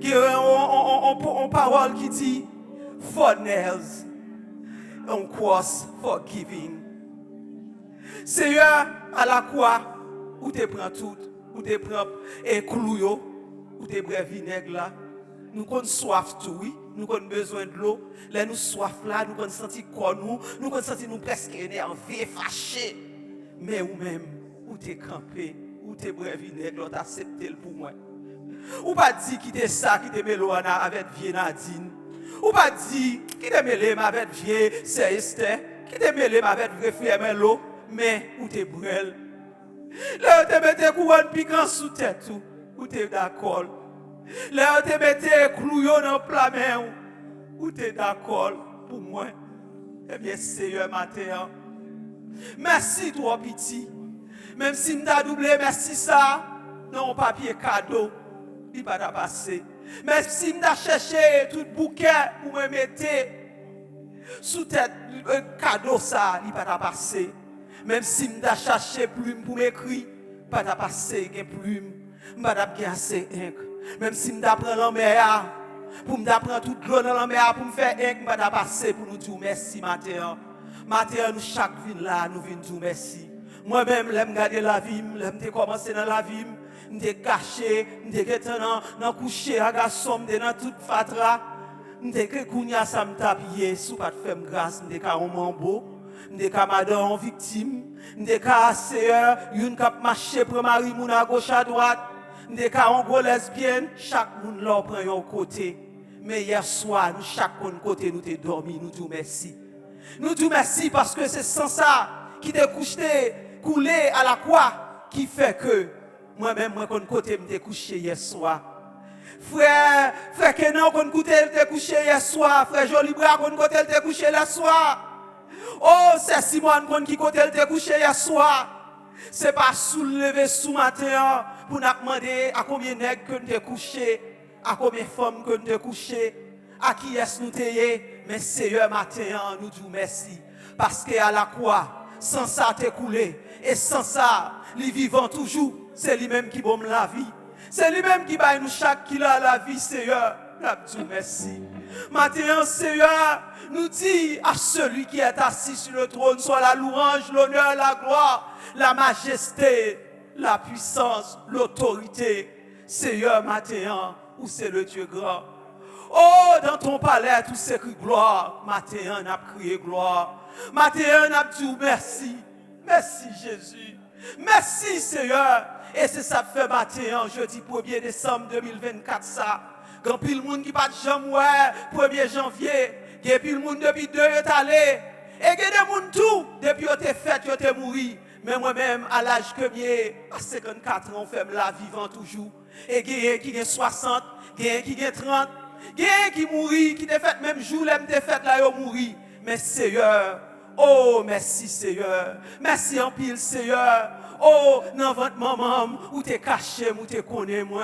Qui ont parole qui dit for nails, on cross for giving. Seigneur, à la croix, où tu prends tout, où tu prends un clou, où tu prends vinaigre là. Nous avons soif tout, oui. Nous avons besoin de l'eau. Là, nous soif là, nous avons senti quoi nous avons senti nous presque énervés, fâchés. Mais vous-même, où tu es campé, où tu es vinaigre, l'autre accepté pour moi. Ou pas dit qui t'est ça, qui t'est mêlé avec vieille Nadine. Ou pas dit qui t'est mêlé avec vieille Esther, qui t'est mêlé avec vrai frère Melo, mais où t'es brûlé. Là, où t'es mis couronne piquant sous tête, où t'es d'accord. Là, où t'es mis clouillon dans le plat main, où t'es d'accord pour moi. Eh bien, Seigneur, matin, merci toi, petit. Même si m'ta doublé merci ça, non papier cadeau, il va passer. Même si m'ta cherché tout bouquet pour me mettre sous tête cadeau ça, il va passer. Même si m'ta cherché plume pour m'écrire, pas ta passer gen plume, m'ta gen assez ink. Même si m'ta prend l'enmer pour m'apprendre tout l'eau dans l'enmer pour me faire ink, m'ta passer pour nous dire merci matin. Matin nous chaque vie là, nous venons dire merci. Moi-même, j'aime garder la vie, j'aime commencer dans la vie, j'aime caché, j'aime dans coucher à garçon, dans toute fatra, j'aime kounya ça me tapiller, sous pas de faire grâce, j'aime un mambo, j'aime madame en victime, j'aime sœur, une cap marché pour mari moun à gauche à droite, j'aime un gros lesbienne, chaque moun là prend un côté. Mais hier soir, nous chaque côté nous t'ai dormi, nous disons merci. Nous disons merci parce que c'est sans ça qui t'est couché, coulé à la croix, qui fait que moi-même, moi, quand côté me couché hier soir. Frère Kenan, quand côté me couché hier soir. Frère Jolibra, quand côté me couché hier soir. Oh, c'est Simon, quand qui côté me couché hier soir. C'est pas soulever sous matin pour nous demander à combien de nègres que nous couché, à combien de femmes que nous couché, à qui est-ce nous t'ayé. Mais Seigneur, matin, nous disons merci. Parce qu'à la croix, sans ça t'es coulé. Et sans ça, les vivants toujours, c'est lui-même qui bombe la vie. C'est lui-même qui baille nous chaque qui a la vie, Seigneur. Nous disons merci. Matin, Seigneur, nous dit à celui qui est assis sur le trône, soit la louange, l'honneur, la gloire, la majesté, la puissance, l'autorité. Seigneur, matin, où c'est le Dieu grand. Oh, dans ton palais, tout c'est cri gloire. Matin, on a crié gloire. Matin, on a dit merci. Merci Jésus. Merci Seigneur. Et c'est ça que fait matin, jeudi 1er décembre 2024, ça. Quand puis le monde qui pas de jambe, 1er janvier, et puis le monde depuis 2 est allé. Et il y a des gens tout, depuis que tu es fait, tu es mort. Mais moi-même, à l'âge que j'ai, à 54 ans, on fait la vivant toujours. Et il y a qui a 60, il y a qui a 30, il y a qui mourit, qui t'a fait même jour, l'aime t'a fait là, il mourit. Mais Seigneur, oh, merci Seigneur. Merci en pile Seigneur. Oh, dans votre maman, où t'es caché, où t'es connais moi,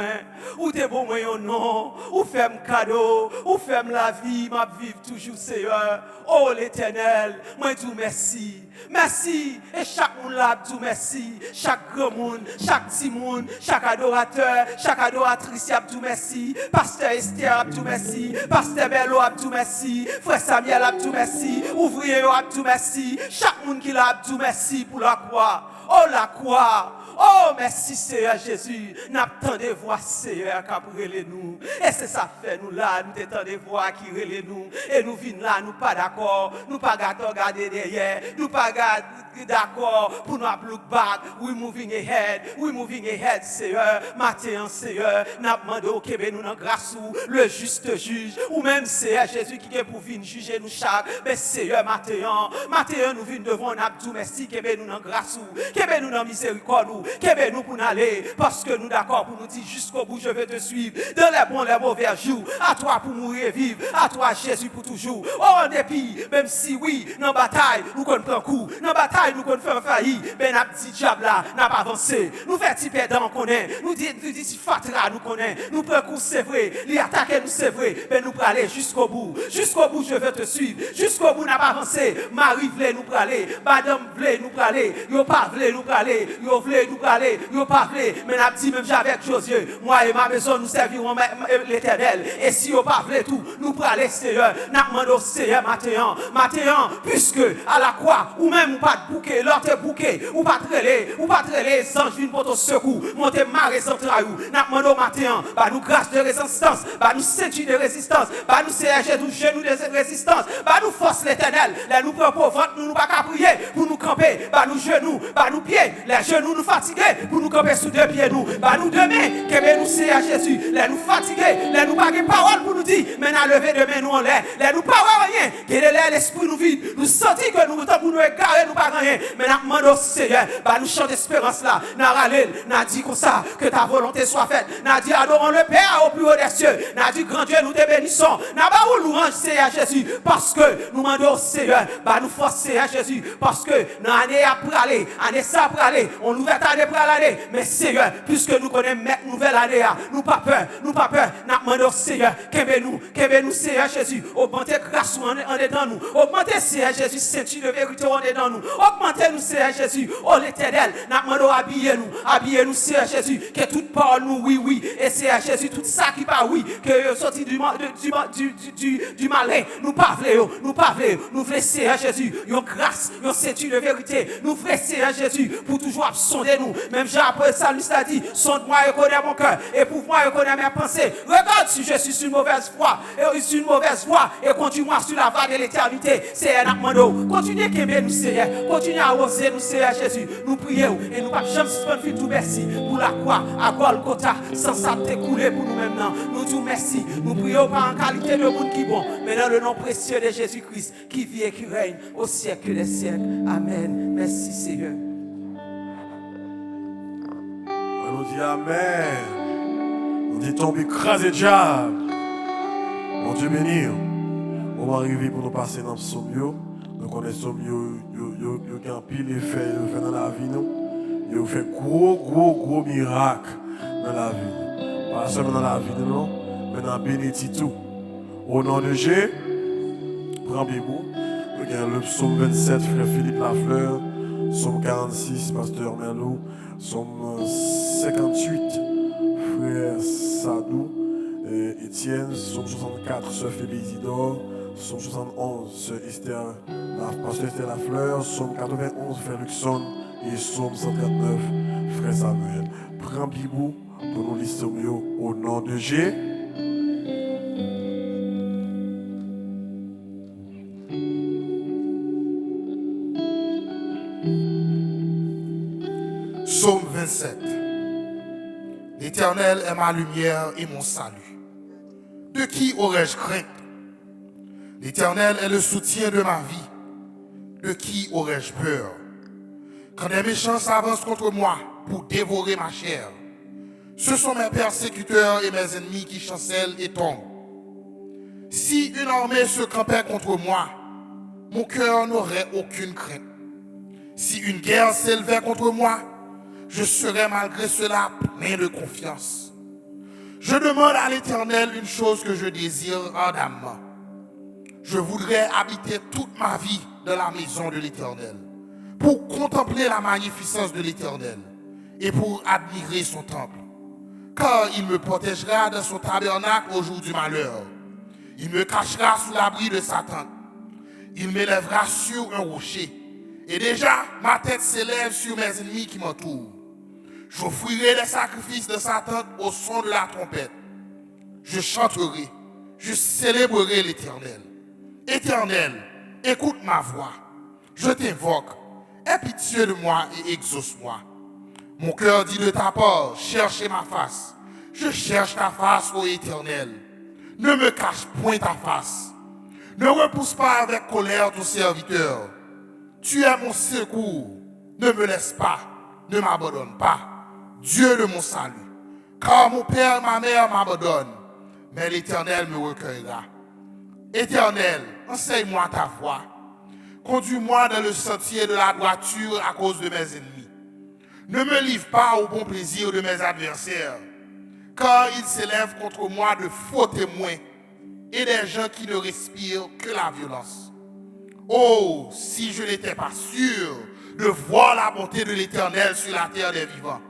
où t'es bon moi non, où fait cadeau, où fait la vie, m'a vivre toujours Seigneur. Oh l'Éternel, moi dis merci. Merci. Et chaque monde là dit merci. Chaque grand monde, chaque petit monde, chaque adorateur, chaque adoratrice a dit merci. Pasteur Esther a dit merci. Pasteur Bello a dit merci. Frère Samuel a dit merci. Ouvrier a dit merci. Chaque monde qui l'a dit merci pour la croix. Oh la croix. Oh merci Seigneur Jésus. Nous attendons voir Seigneur qui a brûlé nous. Et c'est ça fait nous là. Nous attendons voir qui brûle nous. Et nous venons là, nous pas d'accord. Nous pas regarder derrière. Nous pas d'accord pour nous look back. We moving ahead. We moving ahead Seigneur. Matin Seigneur. Nous demandons que nous dans grâce ou le juste juge. Ou même Seigneur Jésus qui est pour venir juger nous chaque. Mais Seigneur matin nous venons devant nous abdou merci que nous dans grâce ou. Que nous dans miséricorde ou. Que nous pour aller parce que nous d'accord pour nous dire jusqu'au bout je vais te suivre dans les bons les mauvais jours à toi pour mourir et vivre à toi Jésus pour toujours oh en dépit même si oui dans bataille nous qu'on prend coup dans bataille nous qu'on fait faillir ben n'a petit diable là n'a pas avancé nous fait petit perdant on connaît nous dit si fatra nous connaît nous prend coup c'est vrai les attaquer nous c'est vrai ben nous pour aller jusqu'au bout je vais te suivre jusqu'au bout n'a pas avancé Marie voulait nous pour aller madame voulait nous pour aller yo pas voulait nous pour aller yo voulait nous aller, yo pas vle, mais n'a dit même avec Josué, moi et ma maison nous servirons l'Éternel. Et si yo pas vle tout, nous pour aller Seigneur, n'a demandé au Seigneur matin, puisque à la croix ou même ou pas de bouquet, l'autre bouquet, ou pas trélé, sans une pour ton secours, monter marée sans traou, n'a demandé au matin, bah nous grâce de résistance, bah nous ceinture de résistance, bah nous serger tout genou de résistance, bah nous force l'Éternel, là nous prenons pour ventre, nous pas qu'à prier pour nous camper, bah nous genoux, bah nous pieds, les genoux nous fassent fatigués pour nous camper sous deux pieds nous. Bah nous demain, que nous c'est à Jésus. Les nous fatigués, les nous pas de parole pour nous dire, mais nous lever demain nous en l'air. Les nous pas rien, que l'esprit nous vide. Nous sentis que nous temps pour nous égarer, nous pas rien. Mais nous demandons au Seigneur, bah nous chantons d'espérance là. Nous râlons, nous dit comme ça, que ta volonté soit faite. Nous dit adorons le Père au plus haut des cieux. Nous dit grand Dieu, nous te bénissons. Nous pas nous louange Seigneur Jésus, parce que nous demandons au Seigneur, bah nous force Seigneur Jésus, parce que dans l'année après aller, année ça après aller, on nouvelle année après l'année. Mais Seigneur, puisque nous connaissons mettre nouvelle année, nous pas peur, nous demandons au Seigneur, qu'aimez nous Seigneur Jésus, augmentez grâce en dedans nous, augmentez Seigneur Jésus, ceinture de vérité en dedans nous, augmentez nous Seigneur Jésus, oh l'Éternel, nous demandons habillez nous Seigneur Jésus, que toute parole nous oui, et Seigneur Jésus, tout ça qui pas oui, que sorti du malin, nous pas voulons, nous voulons Seigneur Jésus, une grâce, une ceinture de vérité, nous voulons Seigneur Jésus, pour toujours sonder nous, même Jean-Paul Salus l'a dit, sonde-moi et connais mon cœur, et pour moi et connais mes pensées, regarde si je suis sur une mauvaise voie, et continue-moi sur la voie de l'éternité, Seigneur Nakmando, continuez qu'aimer nous Seigneur, continuez à oser nous Seigneur Jésus, nous prions, et nous pas jamais suspendre tout merci, pour la croix, à Golgotha, sans ça t'écouler pour nous-mêmes, nous disons merci, nous prions pas en qualité de monde qui bon, mais dans le nom précieux de Jésus-Christ, qui vit et qui règne au siècle des siècles, amen, merci Seigneur. On dit amen. On dit tombe écrasé diable. Mon Dieu béni. On va arriver pour nous passer dans le psaume. Donc on est psaume yo a pile effet dans la vie nous. Yo fait gros miracle dans la vie. Pas seulement dans la vie non, mais dans bénédiction tout. Au nom de Jésus, prends Bible. Regarde le psaume 27, frère Philippe Lafleur, psaume 46, pasteur Merlot, psaume 58, frère Sadou, Étienne, psaume 64, sœur Phébé Isidore, psaume 71, sœur Esther, pasteur Esther Lafleur, psaume 91, frère Luxon, et psaume 139, frère Samuel. Prends Bible pour nous lister au nom de Jésus. Psaume 27. L'Éternel est ma lumière et mon salut. De qui aurais-je crainte? L'Éternel est le soutien de ma vie. De qui aurais-je peur? Quand des méchants s'avancent contre moi pour dévorer ma chair, ce sont mes persécuteurs et mes ennemis qui chancellent et tombent. Si une armée se campait contre moi, mon cœur n'aurait aucune crainte. Si une guerre s'élevait contre moi, je serai malgré cela plein de confiance. Je demande à l'Éternel une chose que je désire ardemment. Je voudrais habiter toute ma vie dans la maison de l'Éternel, pour contempler la magnificence de l'Éternel et pour admirer son temple. Car il me protégera dans son tabernacle au jour du malheur. Il me cachera sous l'abri de sa tente. Il m'élèvera sur un rocher. Et déjà, ma tête s'élève sur mes ennemis qui m'entourent. J'offrirai les sacrifices de sa tente au son de la trompette. Je chanterai, je célébrerai l'Éternel. Éternel, écoute ma voix. Je t'invoque. Aie pitié de moi et exauce-moi. Mon cœur dit de ta part, cherchez ma face. Je cherche ta face, ô Éternel. Ne me cache point ta face. Ne repousse pas avec colère ton serviteur. Tu es mon secours. Ne me laisse pas, ne m'abandonne pas. Dieu de mon salut. Car mon père et ma mère m'abandonnent, mais l'Éternel me recueillera. Éternel, enseigne-moi ta voie. Conduis-moi dans le sentier de la droiture à cause de mes ennemis. Ne me livre pas au bon plaisir de mes adversaires, car ils s'élèvent contre moi de faux témoins et des gens qui ne respirent que la violence. Oh, si je n'étais pas sûr de voir la bonté de l'Éternel sur la terre des vivants.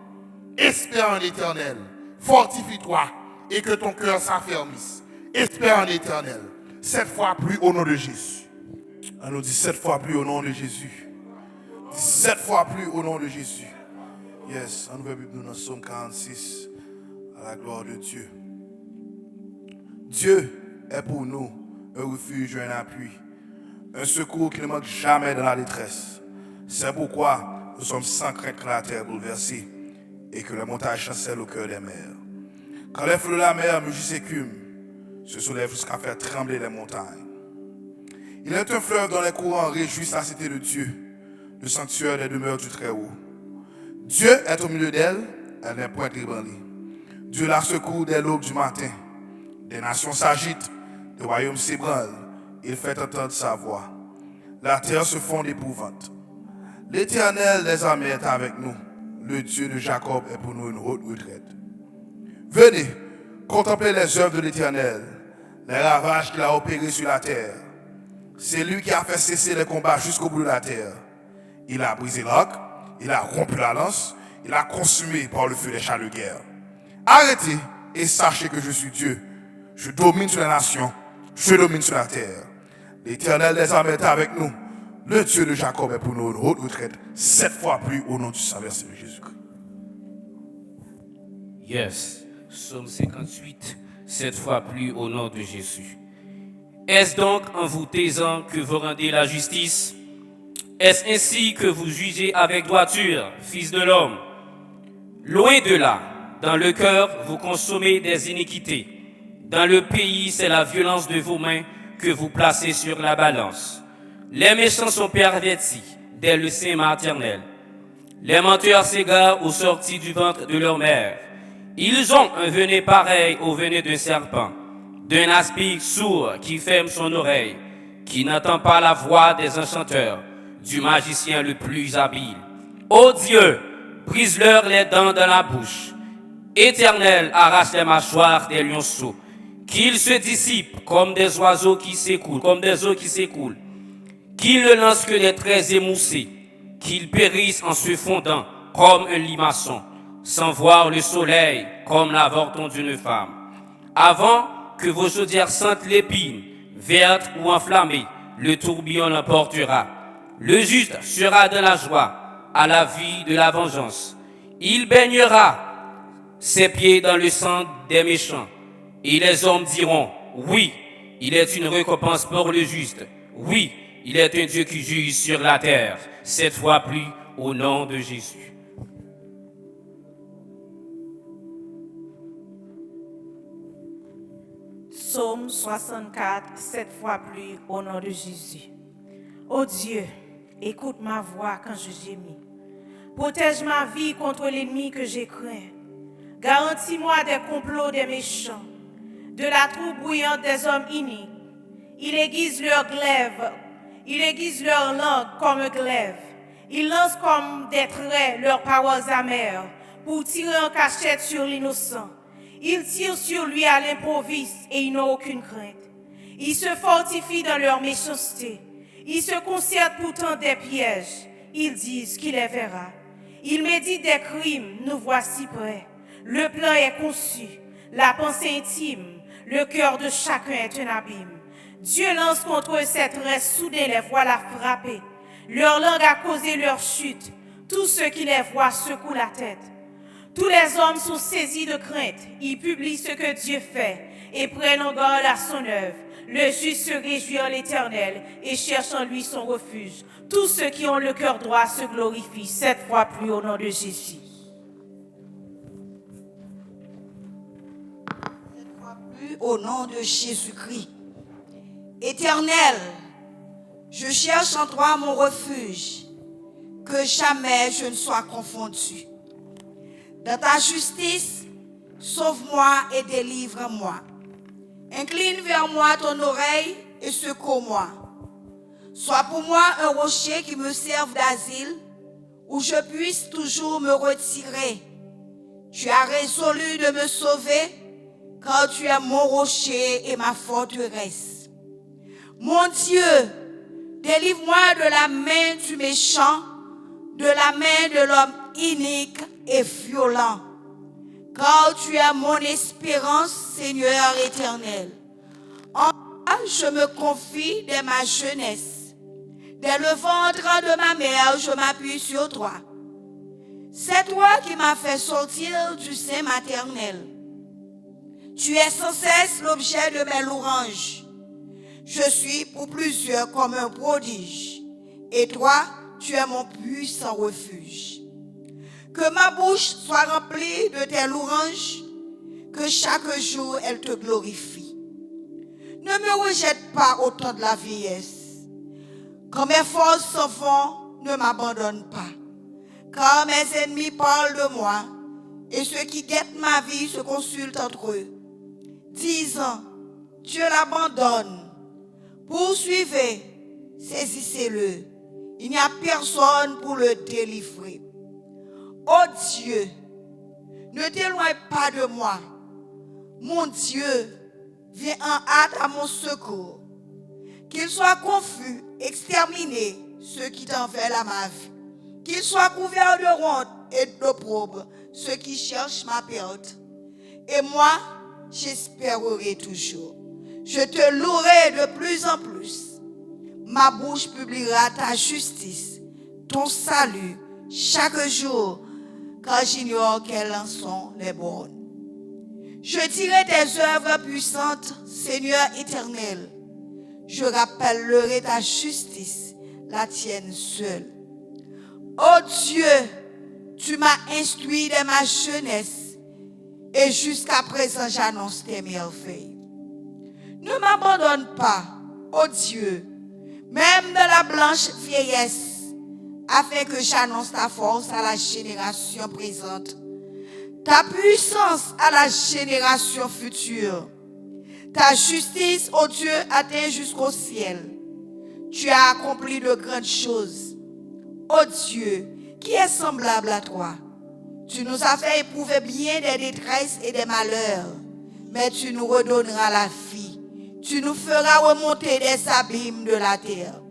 Espère en l'Éternel, fortifie-toi et que ton cœur s'affermisse. Espère en l'Éternel, 7 fois plus au nom de Jésus. On nous dit 7 fois plus au nom de Jésus. 7 fois plus au nom de Jésus. Yes, on ouvre Bible dans Psaume 46, à la gloire de Dieu. Dieu est pour nous un refuge et un appui, un secours qui ne manque jamais dans la détresse. C'est pourquoi nous sommes sans crainte quand la terre est bouleversée et que les montagnes chancellent au cœur des mers. Quand les flots de la mer mugissent écume, se soulèvent jusqu'à faire trembler les montagnes. Il est un fleuve dont les courants réjouissent la cité de Dieu, le sanctuaire des demeures du Très-Haut. Dieu est au milieu d'elle, elle n'est point ébranlée. Dieu la secoue dès l'aube du matin. Des nations s'agitent, des royaumes s'ébranlent, il fait entendre sa voix. La terre se fond d'épouvante. L'Éternel des armées est avec nous. Le Dieu de Jacob est pour nous une haute retraite. Venez, contemplez les œuvres de l'Éternel, les ravages qu'il a opérés sur la terre. C'est lui qui a fait cesser les combats jusqu'au bout de la terre. Il a brisé l'arc, il a rompu la lance, il a consumé par le feu les chars de guerre. Arrêtez et sachez que je suis Dieu. Je domine sur les nations, je domine sur la terre. L'Éternel des armées est avec nous. Le Dieu de Jacob est pour nous une haute retraite, 7 fois plus au nom du Saint-Verset de Jésus-Christ. Yes, Psaume 58, 7 fois plus au nom de Jésus. Est-ce donc en vous taisant que vous rendez la justice? Est-ce ainsi que vous jugez avec droiture, fils de l'homme? Loin de là, dans le cœur, vous consommez des iniquités. Dans le pays, c'est la violence de vos mains que vous placez sur la balance. Les méchants sont pervertis dès le sein maternel. Les menteurs s'égarent aux sorties du ventre de leur mère. Ils ont un venin pareil au venin d'un serpent, d'un aspic sourd qui ferme son oreille, qui n'entend pas la voix des enchanteurs, du magicien le plus habile. Ô Dieu, brise-leur les dents dans la bouche. Éternel, arrache les mâchoires des lionceaux, qu'ils se dissipent comme des oiseaux qui s'écoulent, comme des eaux qui s'écoulent, qu'ils ne lancent que des traits émoussés, qu'ils périssent en se fondant comme un limaçon, sans voir le soleil comme l'avorton d'une femme. Avant que vos chaudières sentent l'épine, verte ou enflammée, le tourbillon l'emportera. Le juste sera dans la joie, à la vie de la vengeance. Il baignera ses pieds dans le sang des méchants. Et les hommes diront, oui, il est une récompense pour le juste. Oui, il est un Dieu qui juge sur la terre. 7 fois plus au nom de Jésus. Psaume 64, 7 fois plus au nom de Jésus. Ô Dieu, écoute ma voix quand je gémis. Protège ma vie contre l'ennemi que j'ai craint. Garantis-moi des complots des méchants, de la troupe bruyante des hommes iniques. Ils aiguisent leurs glaives, ils aiguisent leur langue comme un glaive. Ils lancent comme des traits leurs paroles amères pour tirer en cachette sur l'innocent. Ils tirent sur lui à l'improviste et ils n'ont aucune crainte. Ils se fortifient dans leur méchanceté. Ils se concertent pourtant des pièges. Ils disent qu'il les verra. Ils méditent des crimes, nous voici prêts. Le plan est conçu, la pensée intime, le cœur de chacun est un abîme. Dieu lance contre eux ses traits soudains, les voilà frappés. Leur langue a causé leur chute. Tous ceux qui les voient secouent la tête. Tous les hommes sont saisis de crainte. Ils publient ce que Dieu fait et prennent en garde à son œuvre. Le juste se réjouit en l'Éternel et cherche en lui son refuge. Tous ceux qui ont le cœur droit se glorifient 7 fois plus au nom de Jésus. 7 fois plus au nom de Jésus-Christ. Éternel, je cherche en toi mon refuge, que jamais je ne sois confondu. Dans ta justice, sauve-moi et délivre-moi. Incline vers moi ton oreille et secours-moi. Sois pour moi un rocher qui me serve d'asile, où je puisse toujours me retirer. Tu as résolu de me sauver, car tu es mon rocher et ma forteresse. Mon Dieu, délivre-moi de la main du méchant, de la main de l'homme inique et violent. Car tu es mon espérance, Seigneur éternel. En toi, je me confie dès ma jeunesse. Dès le ventre de ma mère, je m'appuie sur toi. C'est toi qui m'as fait sortir du sein maternel. Tu es sans cesse l'objet de mes louanges. Je suis pour plusieurs comme un prodige. Et toi, tu es mon puissant refuge. Que ma bouche soit remplie de tes louanges, que chaque jour elle te glorifie. Ne me rejette pas au temps de la vieillesse. Quand mes forces s'en vont, ne m'abandonne pas. Car mes ennemis parlent de moi, et ceux qui guettent ma vie se consultent entre eux, disant, Dieu l'abandonne. Poursuivez, saisissez-le. Il n'y a personne pour le délivrer. Oh Dieu, ne t'éloigne pas de moi. Mon Dieu, viens en hâte à mon secours. Qu'ils soient confus, exterminés, ceux qui t'en veulent à ma vie. Qu'ils soient couverts de honte et d'opprobre, ceux qui cherchent ma perte. Et moi, j'espérerai toujours. Je te louerai de plus en plus. Ma bouche publiera ta justice, ton salut, chaque jour, car j'ignore quelles en sont les bonnes. Je dirai tes œuvres puissantes, Seigneur éternel. Je rappellerai ta justice, la tienne seule. Ô Dieu, tu m'as instruit dès ma jeunesse, et jusqu'à présent j'annonce tes merveilles. Ne m'abandonne pas, ô Dieu, même de la blanche vieillesse, afin que j'annonce ta force à la génération présente, ta puissance à la génération future. Ta justice, ô Dieu, atteint jusqu'au ciel. Tu as accompli de grandes choses. Ô Dieu, qui est semblable à toi? Tu nous as fait éprouver bien des détresses et des malheurs, mais tu nous redonneras la vie. Tu nous feras remonter des abîmes de la terre.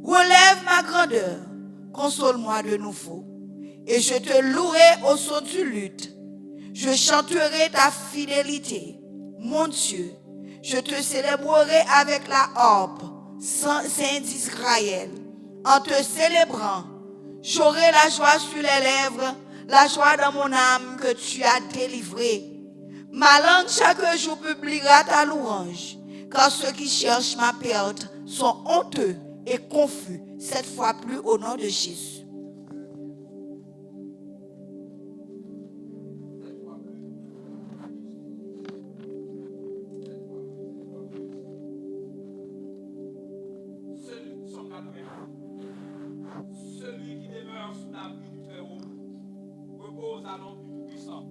Relève ma grandeur, console-moi de nouveau, et je te louerai au son du luth. Je chanterai ta fidélité, mon Dieu. Je te célébrerai avec la harpe, Saint d'Israël. En te célébrant, j'aurai la joie sur les lèvres, la joie dans mon âme que tu as délivrée. Ma langue chaque jour publiera ta louange, car ceux qui cherchent ma perte sont honteux et confus, cette fois plus au nom de Jésus. Celui qui demeure sous l'abri du Très-Haut repose à l'ombre du Tout-Puissant.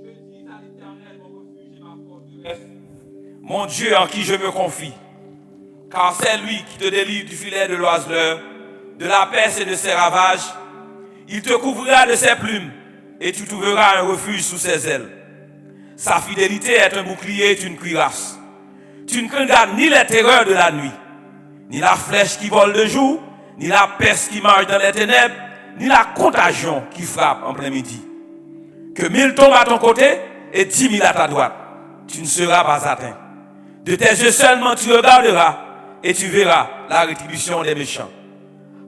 Je dis à l'Éternel, mon refuge et ma forteresse, mon Dieu en qui je me confie. Car c'est lui qui te délivre du filet de l'oiseleur, de la peste et de ses ravages. Il te couvrira de ses plumes et tu trouveras un refuge sous ses ailes. Sa fidélité est un bouclier et une cuirasse. Tu ne craindras ni les terreurs de la nuit, ni la flèche qui vole de jour, ni la peste qui marche dans les ténèbres, ni la contagion qui frappe en plein midi. Que 1000 tombent à ton côté et 10 000 à ta droite, tu ne seras pas atteint. De tes yeux seulement tu regarderas et tu verras la rétribution des méchants.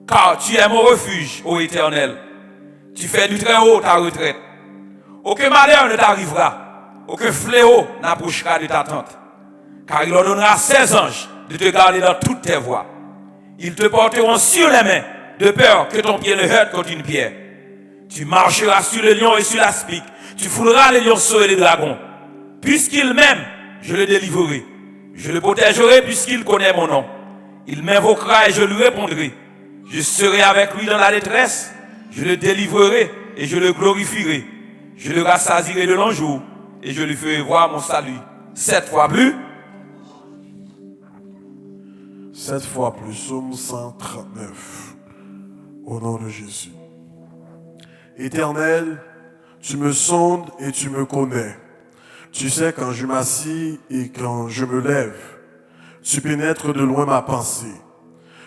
Car tu es mon refuge, ô Éternel. Tu fais du Très-Haut ta retraite. Aucun malheur ne t'arrivera, aucun fléau n'approchera de ta tente. Car il ordonnera à ses anges de te garder dans toutes tes voies. Ils te porteront sur les mains, de peur que ton pied ne heurte contre une pierre. Tu marcheras sur le lion et sur l'aspic. Tu fouleras les lionceaux et les dragons. Puisqu'il m'aime, je le délivrerai. Je le protégerai puisqu'il connaît mon nom. Il m'invoquera et je lui répondrai. Je serai avec lui dans la détresse. Je le délivrerai et je le glorifierai. Je le rassasierai de longs jours et je lui ferai voir mon salut. 7 fois plus. 7 fois plus, Psaume 139, au nom de Jésus. Éternel, tu me sondes et tu me connais. Tu sais quand je m'assis et quand je me lève. Tu pénètres de loin ma pensée.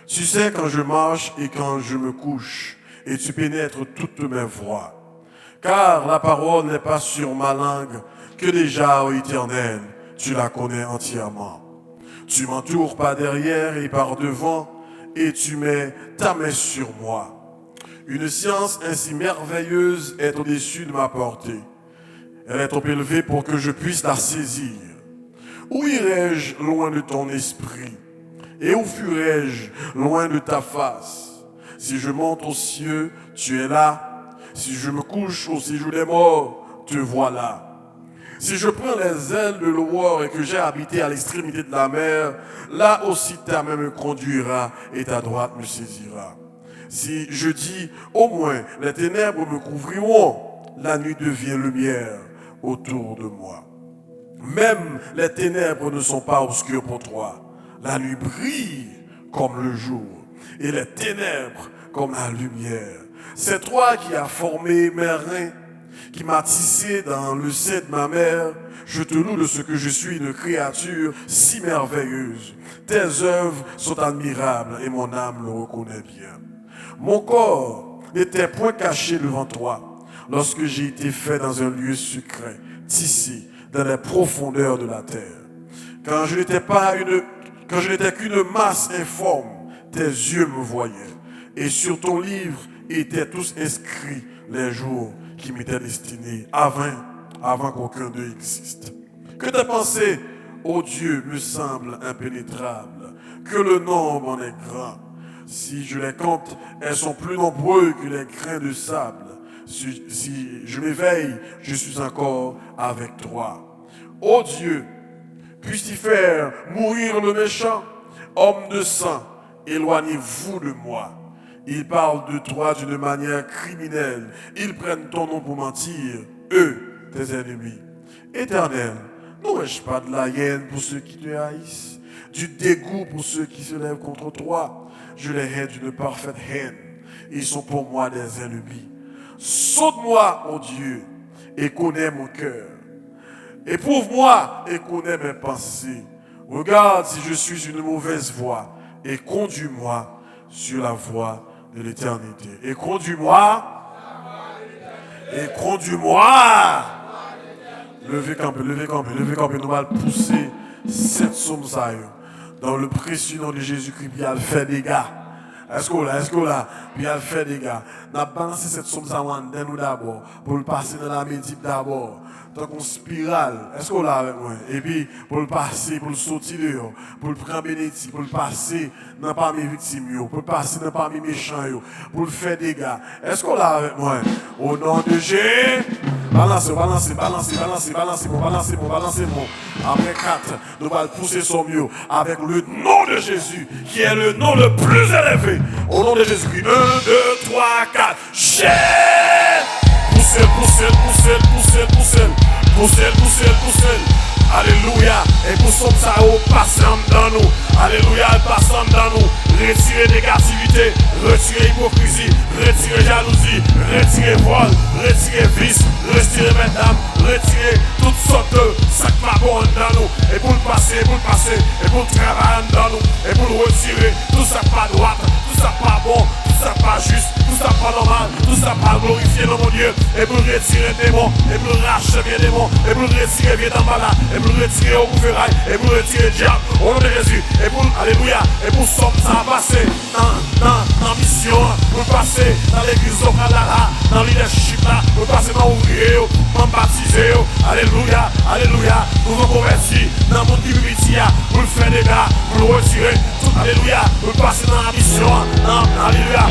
Tu sais quand je marche et quand je me couche. Et tu pénètres toutes mes voies. Car la parole n'est pas sur ma langue que déjà, ô Éternel, tu la connais entièrement. Tu m'entoures par derrière et par devant, et tu mets ta main sur moi. Une science ainsi merveilleuse est au-dessus de ma portée. Elle est trop élevée pour que je puisse la saisir. Où irai-je loin de ton esprit? Et où fuirai-je loin de ta face? Si je monte aux cieux, tu es là. Si je me couche au séjour des morts, te voilà. Si je prends les ailes de l'aurore et que j'ai habité à l'extrémité de la mer, là aussi ta main me conduira et ta droite me saisira. Si je dis, au moins, les ténèbres me couvriront, la nuit devient lumière autour de moi. Même les ténèbres ne sont pas obscures pour toi. La nuit brille comme le jour et les ténèbres comme la lumière. C'est toi qui as formé mes reins, qui m'as tissé dans le sein de ma mère. Je te loue de ce que je suis une créature si merveilleuse. Tes œuvres sont admirables et mon âme le reconnaît bien. Mon corps n'était point caché devant toi lorsque j'ai été fait dans un lieu secret, tissé dans les profondeurs de la terre. Quand je n'étais qu'une masse informe, tes yeux me voyaient. Et sur ton livre étaient tous inscrits les jours qui m'étaient destinés avant qu'aucun d'eux existe. Que tes pensées, ô Dieu, me semblent impénétrables, que le nombre en est grand. Si je les compte, elles sont plus nombreuses que les grains de sable. Si je m'éveille, je suis encore avec toi. Ô Dieu, puisse-t-il faire mourir le méchant, homme de sang, éloignez-vous de moi. Ils parlent de toi d'une manière criminelle. Ils prennent ton nom pour mentir, eux, tes ennemis. Éternel, n'aurais-je pas de la haine pour ceux qui te haïssent, du dégoût pour ceux qui se lèvent contre toi? Je les hais d'une parfaite haine. Ils sont pour moi des ennemis. Sauve-moi, ô Dieu, et connais mon cœur. Éprouve-moi et connais mes pensées. Regarde si je suis une mauvaise voie et conduis-moi sur la voie de l'éternité. Et conduis-moi. Et conduis-moi. Levez campé. Nous allons pousser cette somme dans le précieux nom de Jésus-Christ. Puis elle fait des gars. Est-ce que là? Puis elle fait des gars. Nous avons balancé cette somme nous d'abord. Pour le passer dans la médite d'abord. Donc une spirale, est-ce qu'on l'a avec moi? Et puis pour le passer, pour le sortir dehors, pour le prendre bénédiction, pour le passer dans parmi les victimes, pour le passer dans parmi les méchants, pour le faire des dégâts. Est-ce qu'on l'a avec moi? Au nom de Jésus, balancez. Après 4, nous allons pousser son mieux avec le nom de Jésus, qui est le nom le plus élevé. Au nom de Jésus-Christ, 1, 2, 3, 4, Jésus! Poussez. Alléluia. Et pour ça, passe dans nous. Alléluia, passe dans nous. Retirez négativité, retirez hypocrisie, retirez jalousie, retirez vol, retirez vice, retirez mesdames, retirez toutes sortes de sacs pas bon dans nous. Et pour le passer, et pour le travailler dans nous. Et pour le retirer, tout ça pas droite, tout ça pas bon, tout ça pas juste, tout ça pas normal, tout ça pas glorifié dans mon Dieu. Et pour le retirer démon, et pour le racheter bien démon, et pour le retirer bien d'en bas là, et pour le retirer au gouvernail, et pour le retirer diable, au nom de Jésus, et pour alléluia, et pour somme ça passer dans mission, pour passer dans l'église locale là, dans le leadership là, pour passer dans l'ouvrier, pour baptiser, alléluia, pour vous convertir dans mon divinité, pour le faire des gars, pour le retirer, alléluia, pour passer dans la mission, alléluia,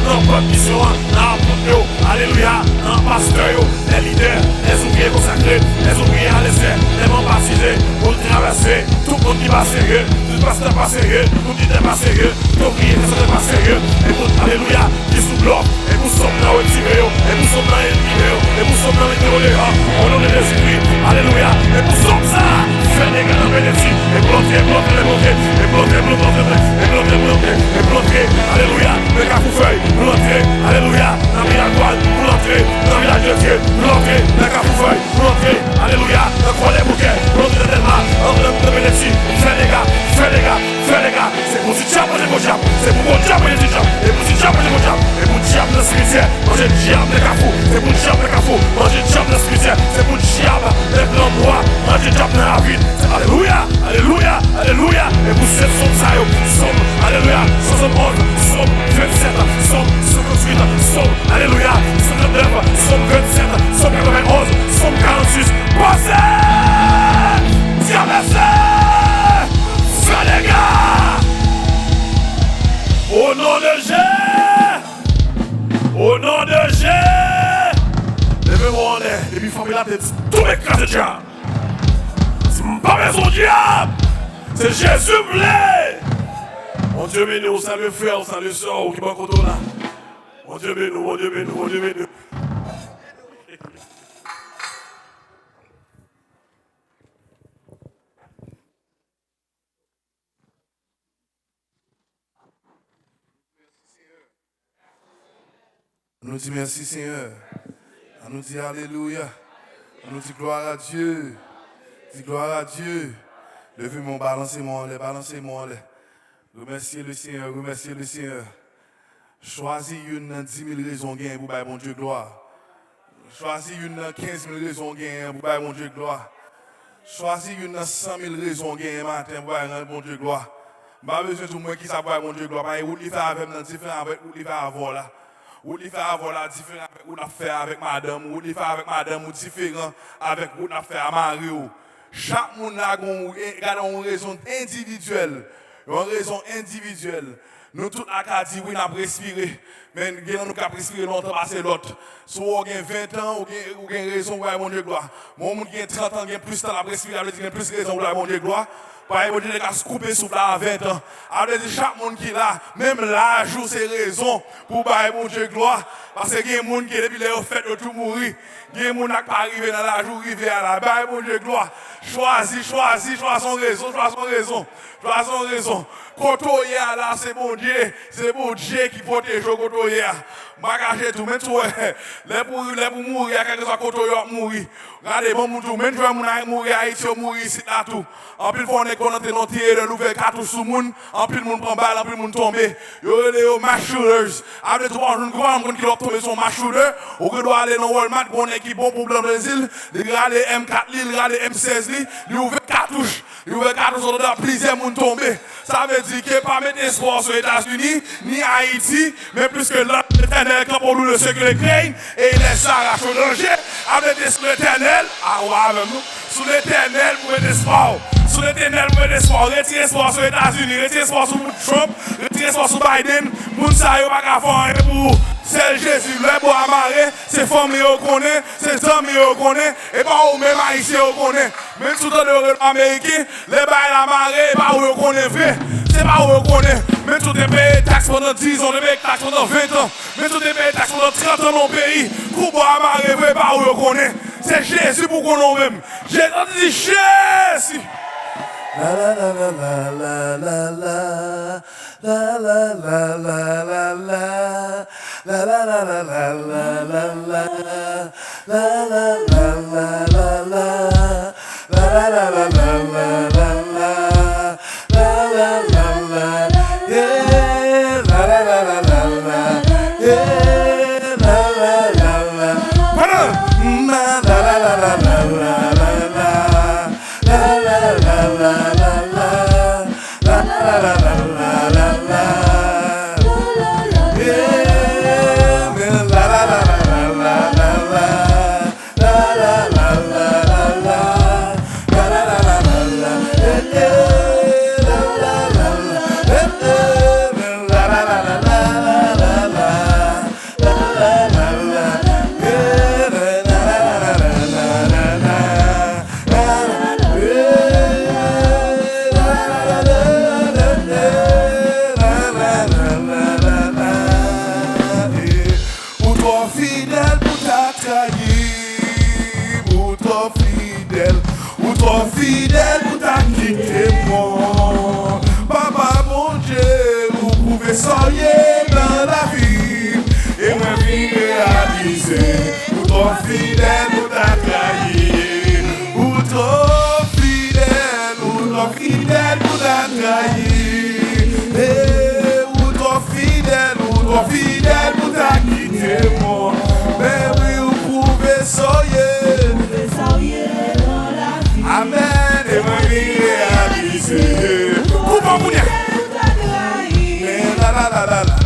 dans votre mission, dans votre alléluia, dans le pasteur, les leaders, les ouvriers consacrés, les ouvriers à l'essai, les membres baptisés, pour traverser, tout le monde qui va sérieux, tout le pasteur pas sérieux, tout le monde n'est pas sérieux, tout l'ouvrier n'est pas sérieux, et pour alléluia, qui sous bloc, et pour sommes dans le tiré, et pour sommes dans le et pour sommes dans le terroré, au nom de Jésus-Christ, alléluia, et pour sommes ça, faire des gars dans le bénéfice, et bloquer, alléluia, le capoufeuille, bloquer, alléluia, dans le village, bloquer, dans le village de Dieu, bloquer, le capoufeuille, bloquer, alléluia, le croix des bouquets, bloquer le mal, le bénéfice, faire des gars, c'est pour si diable, c'est pour mon diable, et pour si diable, et pour diable le cimetière, manger diable les cafous, c'est pour diable les cafous, manger diable le cimetière, c'est pour diable les blancs bois, manger diable dans la ville, alléluia, et pour cette somme, alléluia, 71, somme 27, somme 58, somme, alléluia, 59, somme 27, somme 91, somme 46, passez, diable, fais les gars, au nom de Jésus. matin, tout m'écrase diable. C'est pas son diable. C'est Jésus blé. Mon Dieu béni, on salue frère, on salue soeur, qui va contre là. Mon Dieu béni, mon Dieu béni, mon Dieu béni. On nous dit merci Seigneur. On nous dit alléluia. On nous dit gloire à Dieu. Dis gloire à Dieu. Levez-moi, balancez-moi, balancez-moi. Remerciez le Seigneur, remerciez le Seigneur. Choisis une 10 000 raisons gain pour bailler mon Dieu gloire. Choisis une 15 000 raisons gain pour bailler mon Dieu gloire. Choisis une 100 000 raisons gain matin pour bailler mon Dieu gloire. Pas besoin de moi qui savent bailler mon Dieu gloire. Parce que vous le faites avec moi, différent avec vous le faites avant là. Vous le faites avant là, différent avec vous le faites avec madame. Vous le faites avec madame ou différent avec vous le faites à Mario. Chaque monde a une raison individuelle. Une raison individuelle. Nous tous à dire oui, nous avons respiré. Mais nous avons respiré longtemps parce que l'autre. Si vous avez 20 ans, vous avez raison pour mon Dieu gloire. Moi, qui ai 30 ans, j'ai plus de temps à respirer, j'ai plus de raison pour mon Dieu gloire. Par exemple, Dieu a coupé souffle à 20 ans. Alors, chaque monde qui est là, même l'âge, c'est raison pour mon Dieu gloire. Parce qu'il y a des gens qui, depuis les fêtes, de tout mourir. Il y a des gens qui pas arrivé dans l'âge où arrivé à la mon Dieu gloire. Choisis son raison, choisis son raison. Kotoye là, c'est bon Dieu qui protège Kotoye. Magager tout, même tout, les pour mourir, il y a quelques Kotoye mourir. Regardez, bon, tout, même je vais mourir, Haïti, mourir ici, là, tout. En plus, on est connecté dans le nouvel cartouche sous monde, en plus, le monde prend balle, en plus, le monde tombe. Il y a des match shooters. Après 3 jours, nous qui doit tomber son match shooter. On doit aller dans Walmart, on est qui bon pour le Brésil. Il y a les M4, il y a les M16, il y a des cartouches. Il y a des cartouches, on doit plusieurs monde tomber. Ça veut dire qu'il n'y a pas mettre espoir sur les États-Unis, ni Haïti, mais plus que l'homme l'éternel, quand on loue le secret de craigne, et il laisse s'arracher au danger, avec l'éternel, avec nous, sous l'éternel, pour mettre espoir. Sous l'éternel, pour mettre espoir. Retirez espoir sur les États-Unis, retirez espoir sur Trump, retirez espoir sur Biden, Mounsa, il n'y a pas qu'à faire pour. C'est Jésus, le bois amarré, c'est famille au connaît, c'est amis au connaît, et pas au même haïtien au connaît. Même tout le américain, les bails amarrés, pas où on connaît vrai, c'est pas où on connaît. Même tout est payé taxes pendant 10 ans, les payé taxes pendant 20 ans, même tout est payé taxes pendant 30 ans dans le pays, coup bois amarré, vrai, pas où on connaît. C'est Jésus pour qu'on en même. J'ai dit Jésus. La la la la la la la. La la la la la la. La la la la la la la la. La la la la la la. La la la la la la la. La la la la. Yeah. La la la la la la. Yeah. La la la la. Voilà. La la la la la la la. La la la la la la. La la la la la la la. Fidèle pour ta quitter moi. Papa mon Dieu, vous pouvez soigner dans la vie. Et moi vie réaliser. Ou trop fidèle pour ta trahir. Ou trop fidèle pour ta trahir. Ou trop fidèle pour ta quitter moi. Mais oui, vous pouvez soigner. Amen, et ma vie réalisée. Coupe en bouillon. La la la la la.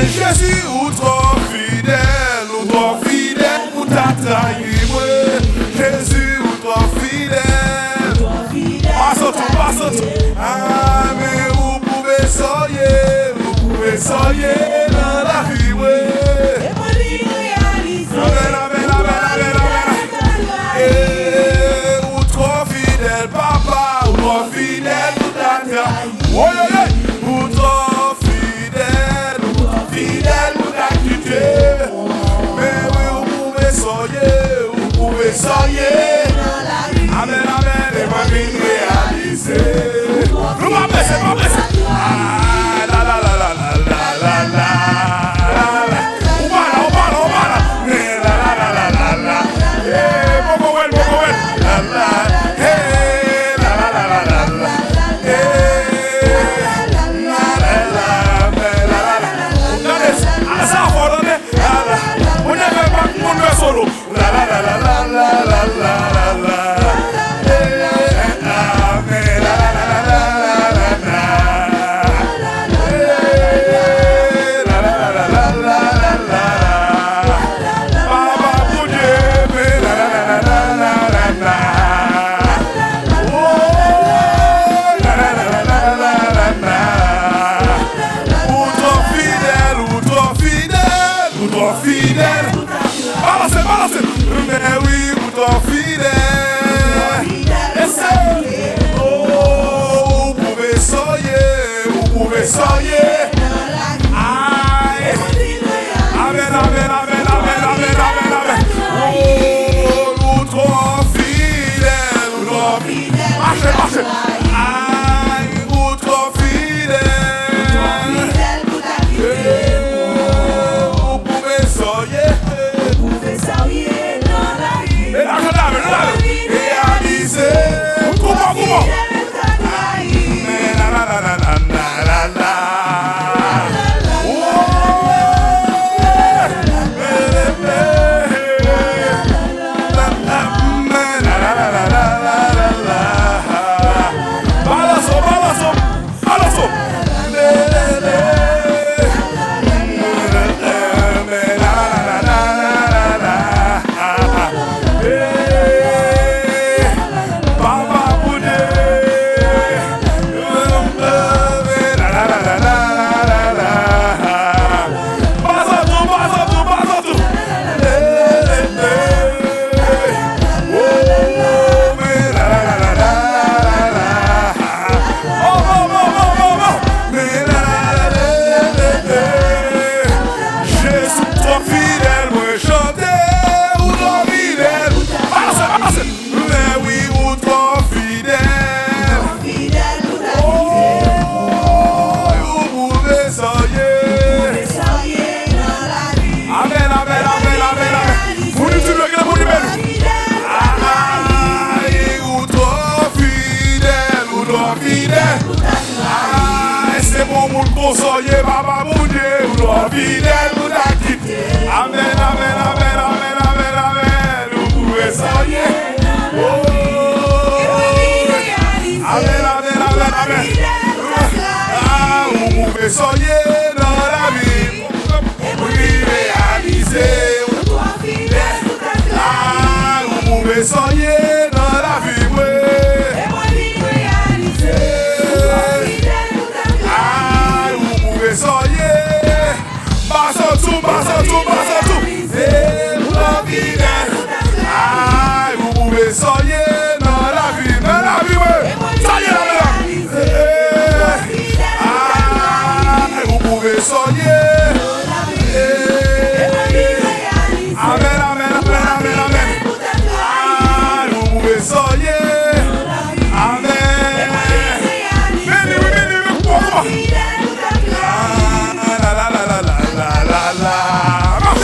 Jésus, ou trop fidèle, ou t'as trahi, moi. Jésus, ou trop fidèle. Passe tout. Ah, mais vous pouvez soyer dans la vie, ouais. Ou trop fidèle, papa, ou trop fidèle, ou t'as trahi. Ou trop fidèle, ou t'as quitté. Mais oui, vous pouvez soyer. Amen, et ma vie réalisée. Nous va blesser. Ah, la. Obala. La. Eh, Bobo well. La. Eh, la. Solo. La. Fidèle. Balancez. Mais oui, vous trop fidèle. Oh, vous pouvez soyer. Aïe. Amen. Oh, vous trop fidèle. Marchez. Aïe, vous trop fidèle. Vous pouvez soyer. Réaliser. Comment? Mais la. Soyez papa mon Dieu, ou l'on fidèle, ou la quitte. Amen. Vous pouvez soyez. Oh. Amen. Ah, vous pouvez soyez dans la vie. Vous réaliser. Ah, vous pouvez soyez dans la vie, ouais. Soyez, passe tout. Et vous fidèle. Ah, vous pouvez soyez dans la vie, ouais. Soyez la ah, vous pouvez soyez. Amen. Ah, vous pouvez soyez. Amen. Pourquoi? La.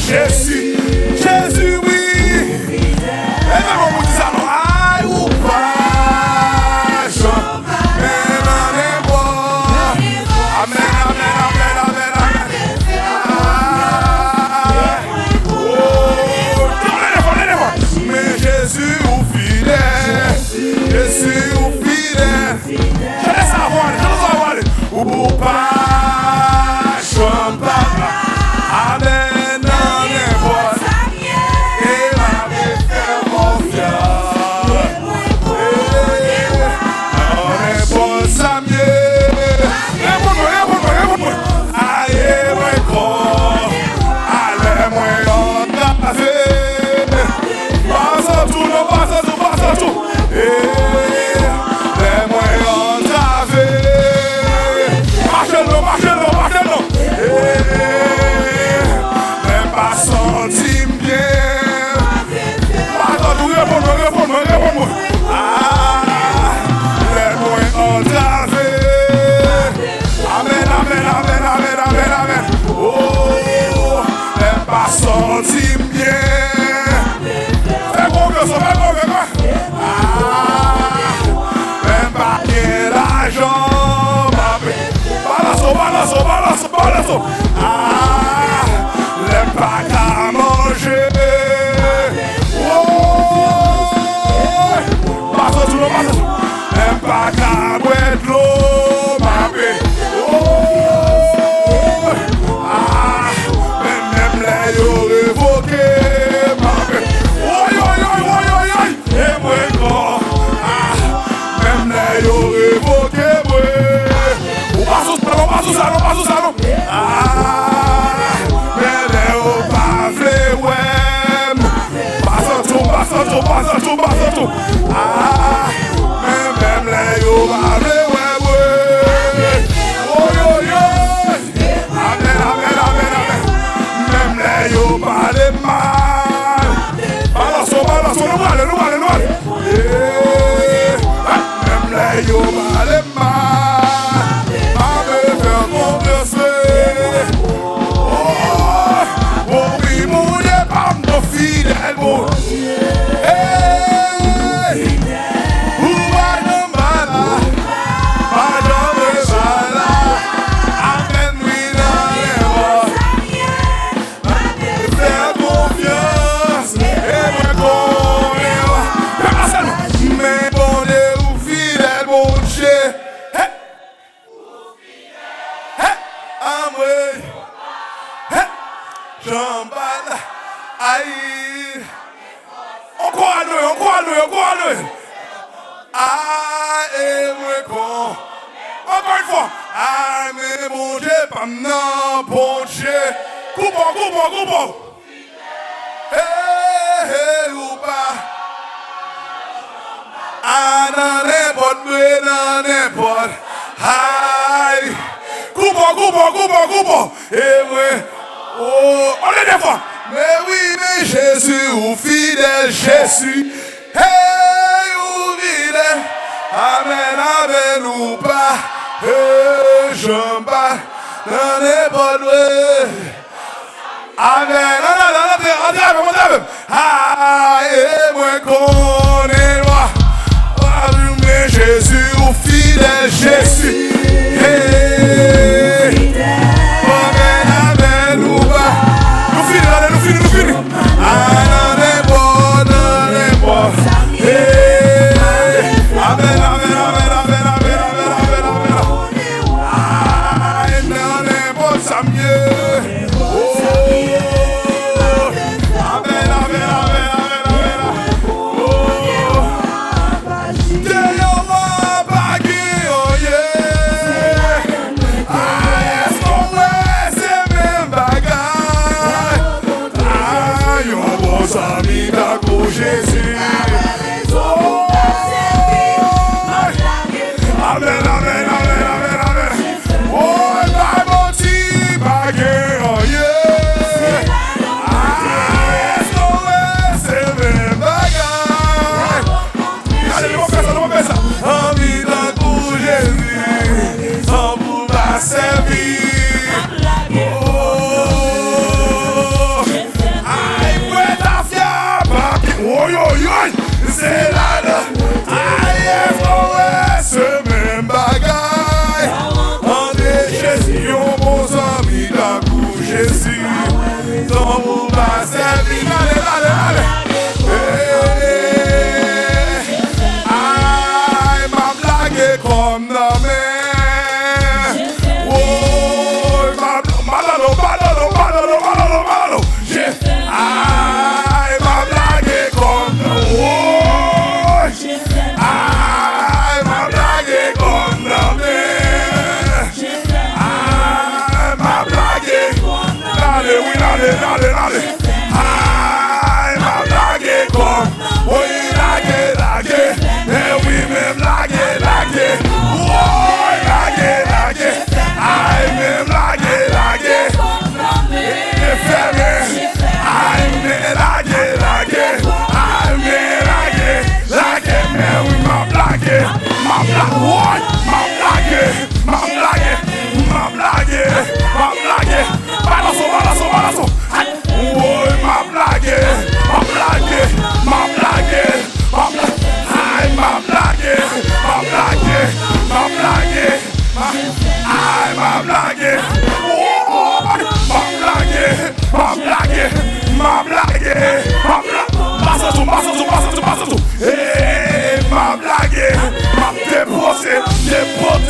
Jésus, Jésus, oui. Et même on vous dit ça, non, aïe ou pas, Jean, mais non, n'est pas. Amen, amen, amen, amen, amen. Oh, mais Jésus ou fidèle, Jésus ou fidèle. Je laisse savoir, ou pas, Jean, papa. Amen, amen, boy. Et la paix fait confiance. On est bon, Samuel. Réponds-moi. Aïe, moi, quoi. Allez, moi, on a fait. Passe tout, non, passe tout. Les moi, on a fait. Marchez-le. Même pas senti bien. Réponds-moi. Ah, les moins entravé. Amen. Oh, même pas senti bien. Fais confiance. Ah, même pas bien l'argent. Balance. Ah, l'aime pas qu'à manger. Oh, passe tout. L'aime pas qu'à boire de l'eau, ma belle. Oh, ah, même les yeux révoqués, ma belle. Oi. Et moi, quoi. Ah, même les yeux révoqués, moi. Passe au salon. Ah, mais les hauts pavés, ouais. Passe tout. Ah, même les hauts pavés, ouais. Oh, yo. Amen. Même les hauts pavés mal. Balance, nous allons. Même les hauts pavés mal. Fidèle, bon. Hey, où va le malade? Pas de malade. Amen, oui, faire confiance. Et moi, mais bon Dieu, ou fidèle, bon Dieu. Hey, amour. Hey, Jean-Bal. Aïe, on croit à nous. Aïe, moi con. Encore une fois. Aïe, mais mon Dieu, pas non, bon Dieu. Coupons. Hey, ou pas. Ah, dans n'importe. Aïe. Coupons. Et moi, oh, on est des fois. Mais oui, mais Jésus, ou fidèle, Jésus, hey, ou fidèle, amen, ou pas, j'en bats, n'en est pas doué, amen, ah, et moi qu'on est loin, mais Jésus, ou fidèle, Jésus, hey, amen, ou pas. Nous finissons. Ah, n'en est pas. Hey, amen. Ah, n'en est pas, Samuel. Oh, amen. Oh, Dieu m'a bagué, oh yeah. Ah, est-ce qu'on laisse ces mêmes bagages? Yon bon ami d'accord Jésus. Oh, amen. Oh, la bonté baguette, oh yeah.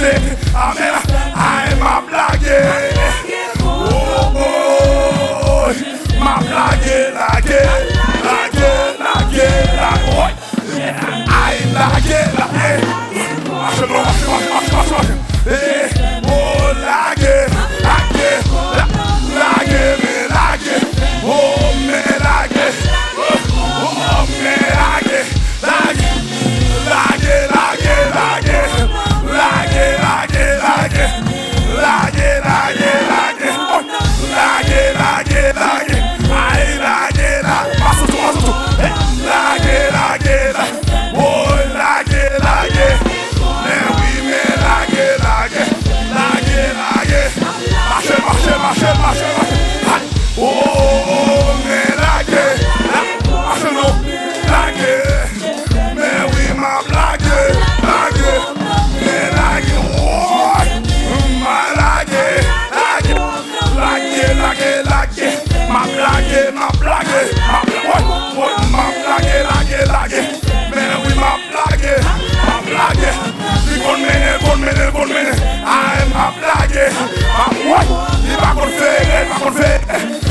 côté. Amen. Aïe, ma blague. Oh, oh. Ma blague, lague. Aïe, lague. Marche. Oh, lague. Oh, mais lague. Oh, mais lague.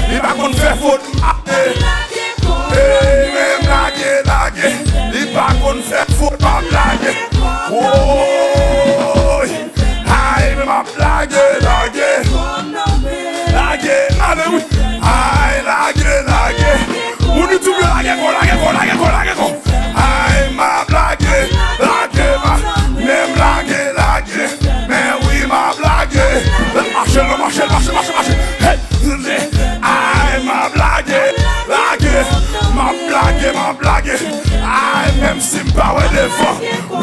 Il va qu'on fait faute. Même lague. Il va qu'on fait faute, ma blague. Oh, aïe, ma blague, lague. Allez, oui. Aïe, lague. On dit tout bien, lague. Aïe, ma blague, même lague. Mais oui, ma blague. Marche. Hey. Aïe, ma blague. Aïe, même si m'pas ouais devant.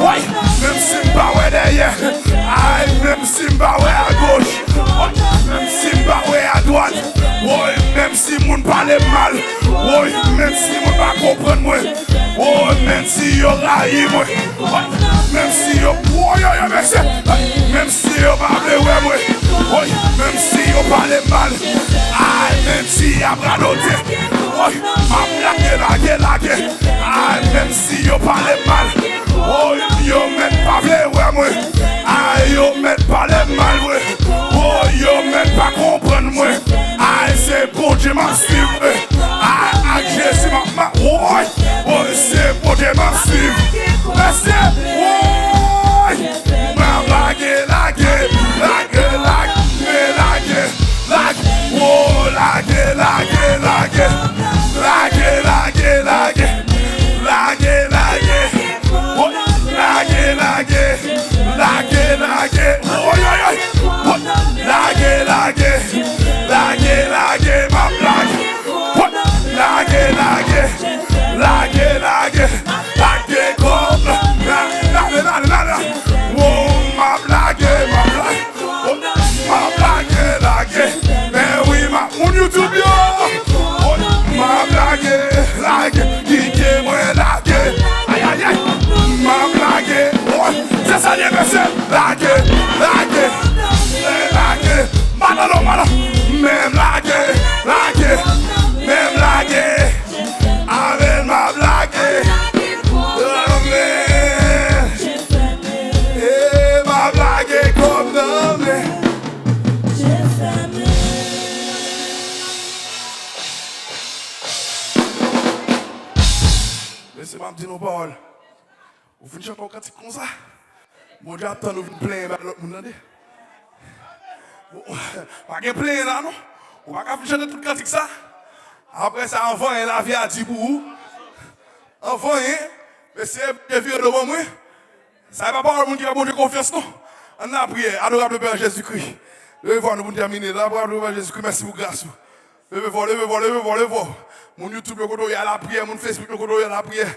Ouais, même si m'pas ouais derrière. Aïe, même si m'pas ouais à gauche. Ouais, même si m'pas ouais à droite. Ouais, même si moun parle mal. Ouais, même si moun pas comprendre moi. Ouais, même si yo raille moi. Ouais, même si yo merci. Même si yo parle ouais moi. Ouais, même si yo parle mal. Aïe, même si y a bradoté. Ouais, ma blague. Aïe, même si yo parle mal. Oh, yo met pas vle ouais moi. Aïe, yo met parle mal ouais. Oh, yo met pas comprendre moi. Aïe, c'est bon Dieu m'a suivre. Aïe, Jésus m'a ouais. Oh, c'est bon Dieu m'a suivre. Merci. Ouais. Ma blague. Oh, lague. Même lague. Avec ma blague. Et ma blague comme nommé. Laissez-moi me dire nos paroles. Vous venez chanter un cantique comme ça? Bon Dieu attend nous plein avec l'autre monde. Pas de plein là non? On va pas chanter tout le cantique ça. Après ça, envoyez la vie à 10 pour vous. Envoyez. Mais c'est vieux devant moi. Ça ne va pas avoir le monde qui va monter confiance non? On a prié. Adorable Père Jésus-Christ. Levez voir nous pour terminer. Adorable Père Jésus-Christ. Merci pour grâce. Levez voir. Mon YouTube, il y a la prière. Mon Facebook, il y a la prière.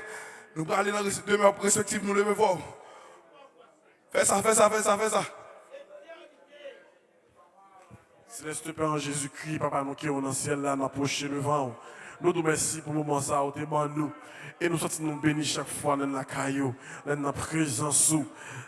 Nous parlons dans les demeures respectives. Nous levez voir. Fais ça. Céleste Père en Jésus-Christ, Papa, nous qui sommes dans le ciel là, nous approchons devant. Nous nous merci pour le moment ça, au bon nous. Et nous sommes nous bénis chaque fois dans la caillou, dans la présence.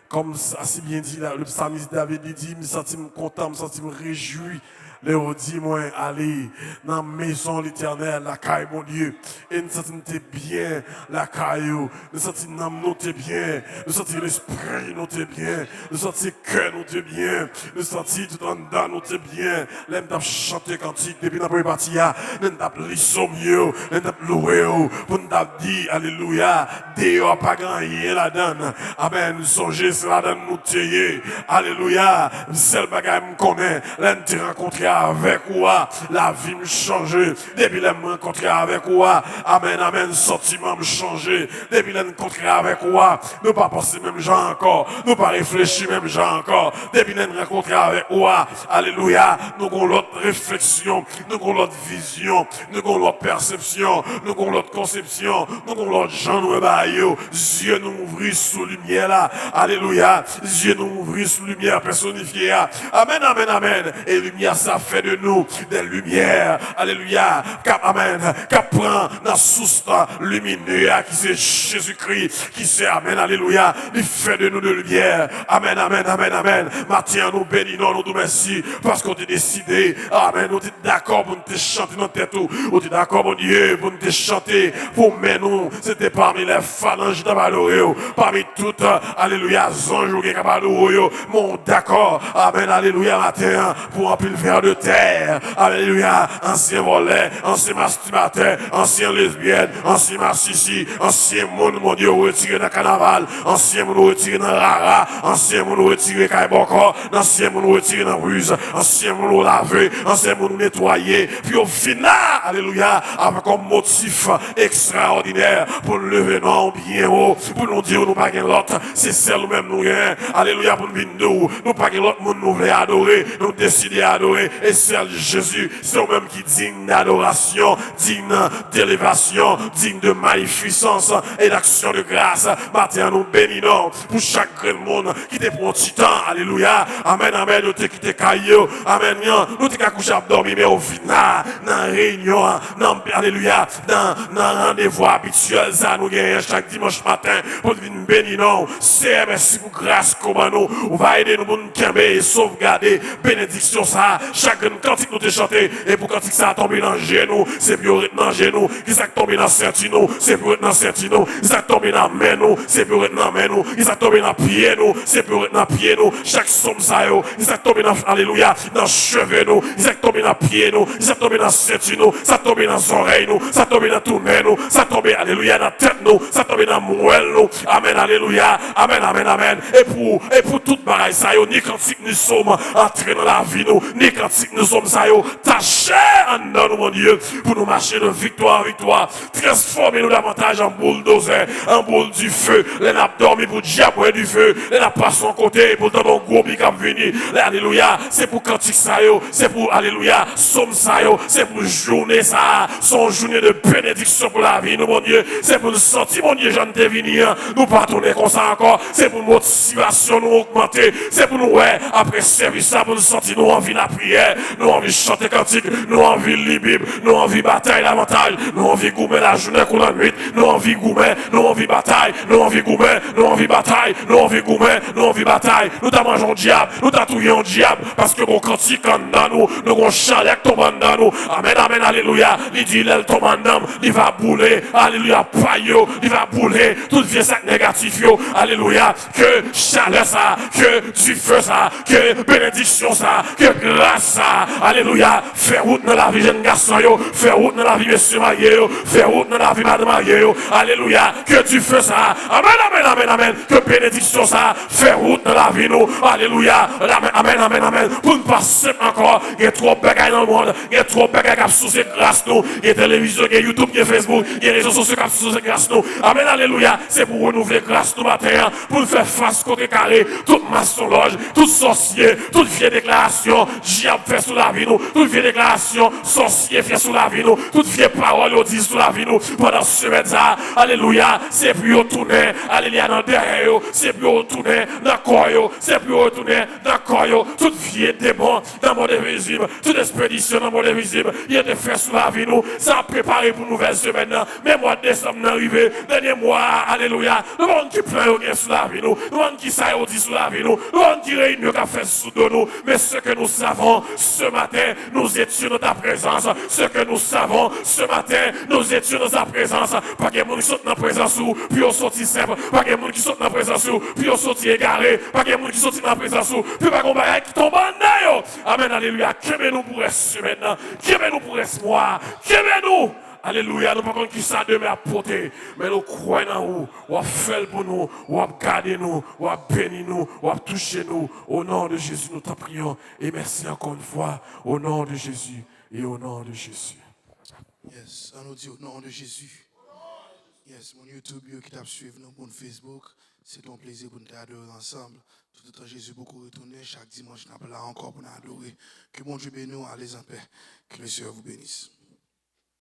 Comme ça, si bien dit, le psalmiste David dit, je me sens content, je me sens réjoui. Léo dit moi allez dans la maison l'éternel, la caille mon Dieu. Et nous sentons bien la caillou, nous sentons nous bien, nous sentons l'esprit nous bien, nous sentons cœur nous bien, nous sentons tout en dedans nous bien. L'aime d'ap chanter cantique depuis la première partie, nous d'ap lisser mieux, nous d'ap louer, pour nous d'ap dire alléluia, Dieu pas gagné la donne. Amen, nous songez cela dans nous tailler. Alléluia, seul bagage me connaît, l'un te rencontrer avec moi, la vie me change. Depuis que je rencontré avec moi, amen, amen, sentiment me change. Depuis que je rencontré avec moi, nous pas penser même gens encore, nous pas réfléchir même gens encore. Depuis que je rencontré avec moi, alléluia, nous avons l'autre réflexion, nous avons l'autre vision, nous avons l'autre perception, nous avons l'autre conception, nous avons l'autre gens nous baillons. Dieu nous ouvrit sous lumière là, alléluia, Dieu nous ouvrit sous lumière personnifiée. Amen, amen, amen. Et lumière ça fait de nous des lumières, alléluia, amen, qui prend la source lumineuse qui c'est Jésus-Christ, qui c'est, amen, alléluia, il fait de nous de lumière, amen, amen, amen, amen. Matin, nous bénissons, nous merci, parce qu'on a décidé, amen, nous sommes d'accord pour nous chanter dans tête, on est d'accord, mon Dieu, pour nous chanter, pour nous, c'était parmi les phalanges d'Abaloreo, parmi toutes, alléluia, anges qui sont mon d'accord, amen, alléluia, matin, pour remplir le verre de terre, alléluia, ancien volet, ancien masturbateur, ancien lesbienne, ancien massissi, ancien monde, mon Dieu, retiré dans le carnaval, ancien monde retiré dans rara, ancien monde retiré dans Kaiboko, ancien monde retiré dans ruse, ancien monde lavé, ancien monde nettoyé, puis au final, alléluia, avec un motif extraordinaire pour nous lever non bien haut, pour nous dire nous pas l'autre, c'est celle nous-mêmes nous rien, alléluia, pour nous venir nous pas l'autre monde nous voulons adorer, nous décider d'adorer, et c'est Jésus, c'est eux-mêmes qui digne d'adoration, digne d'élévation, digne de magnificence et d'action de grâce. Matin, nous bénissons pour chaque monde qui te prend du temps, alléluia, amen, amen, nous te quitté caillou, amen, nous te couché à dormir, mais au final, dans la réunion, alléluia, dans rendez-vous habituel, ça nous gagne chaque dimanche matin pour venir bénir nous. C'est merci pour grâce comme nous, on va aider nous pour nous camber et sauvegarder bénédiction ça, chaque cantique nous te chanté, et pour cantique ça a tombé dans le genou, c'est pour être dans le genou, qui ça tombé dans Sertino, c'est pour être dans Sertino, qui ça tombé dans main nous, c'est pour être dans main nous, qui ça tombé dans pied nous, c'est pour être dans pied nous, chaque somme ça yo, qui ça tombé dans, alléluia, dans cheveux nous, qui ça tombé dans pied nous, qui ça tombé dans Sertino, ça tombé dans oreilles nous, ça tombé dans tout main nous, ça tombé, alléluia, dans tête nous, ça tombé dans moelle nous, amen, alléluia, amen, amen, amen, et pour toute bagaille ça yo, ni cantique nous sommes entrés dans la vie nous, ni cantique nous sommes ça yo, tâchez en nous, mon Dieu, pour nous marcher de victoire en victoire, transformer-nous davantage en bulldozer, en boule du feu, les n'a dormi pour diable du feu, les n'a pas son côté, pour dans nos gros qui a venu, alléluia, c'est pour cantique ça yo, c'est pour, alléluia, somme ça yo, c'est pour journée ça, son journée de bénédiction pour la vie, nous, mon Dieu, c'est pour nous sentir, mon Dieu, j'en t'ai venu, nous pas tourner comme ça encore, c'est pour motivation nous augmenter, c'est pour nous, ouais, après service ça, pour nous sentir, nous envie la prière, nous envie chanter cantique, nous envie lire Bible, nous envie bataille davantage, nous envie goumer la journée qu'on la nuit, nous envie goumer, nous envie bataille, nous envie goumer, nous envie bataille, nous envie goumer, nous envie bataille, nous t'a mangé un diable, nous t'a touillé un diable, parce que mon cantique en dans nous avons chalet tombe dans nous, amen, amen, alléluia, il dit, il tombe en nous, il va bouler, alléluia, payo, il va bouler, tout vieux sac négatif, yo, alléluia, que chaleur ça, que du feu ça, que bénédiction ça, que grâce ça, alléluia, faire route dans la vie jeune garçon yo, faire route dans la vie monsieur marié yo, faire route dans la vie madame marié yo, alléluia, que tu fais ça, amen, amen, amen, amen, que bénédiction ça, faire route dans la vie nous, alléluia, amen, amen, amen, amen, pour ne pas simple encore, il y a trop de bagailles dans le monde, il y a trop de bagailles qui sont sous grâce nous, il y a télévision, il y a YouTube, il y a Facebook, il guérison sur ce cap sur grâce nous. Amen, alléluia. C'est pour renouveler grâce nous matin, pour nous faire face côté carré, toute maçonloge, tout sorcier, toute vieille déclaration, diable fait sous la vie nous, toute vieille déclaration, sorcier fait sous la vie nous, toute vieille parole dit sous la vie nous, pendant ce semaine ça, alléluia, c'est plus retourner, alléluia, dans derrière, c'est plus retourner dans le corps, c'est plus retourner dans le corps, toute vieille démon dans le monde invisible, toute expédition dans le monde invisible, il y a des faits sous la vie nous, ça a préparé pour une nouvelle semaine, mais mois de décembre arrivé, dernier mois, alléluia, le monde qui pleure sous la vie nous, le monde qui s'aille dit sous la vie nous, le monde qui réunit qu'a fait sous de nous, mais ce que nous savons ce matin, nous étions dans ta présence, ce que nous savons ce matin, nous étions dans ta présence, pas que les gens qui sont dans la présence ou, puis on sortit simple, pas que les gens qui sont dans la présence ou, puis on sortit égaré, pas que les gens qui sont dans la présence ou, puis pas qu'on va qui tombe en naïo. Amen, alléluia, qu'aimez-nous pour ce maintenant, qu'aimez-nous pour ce mois, qu'aimez-nous. Alléluia, nous ne pouvons pas qui ça demain à porter, mais nous croyons en vous, ou à faire pour nous, ou à garder nous, ou à bénir nous, ou à toucher nous. Au nom de Jésus, nous t'en prions. Et merci encore une fois, au nom de Jésus et au nom de Jésus. Yes, on nous dit au nom de Jésus. Yes, mon YouTube qui t'a suivi, mon Facebook, c'est un plaisir pour nous adorer ensemble. Tout le temps, Jésus beaucoup retourné. Chaque dimanche, nous sommes là encore pour nous adorer. Que mon Dieu bénisse, allez en paix. Que le Seigneur vous bénisse.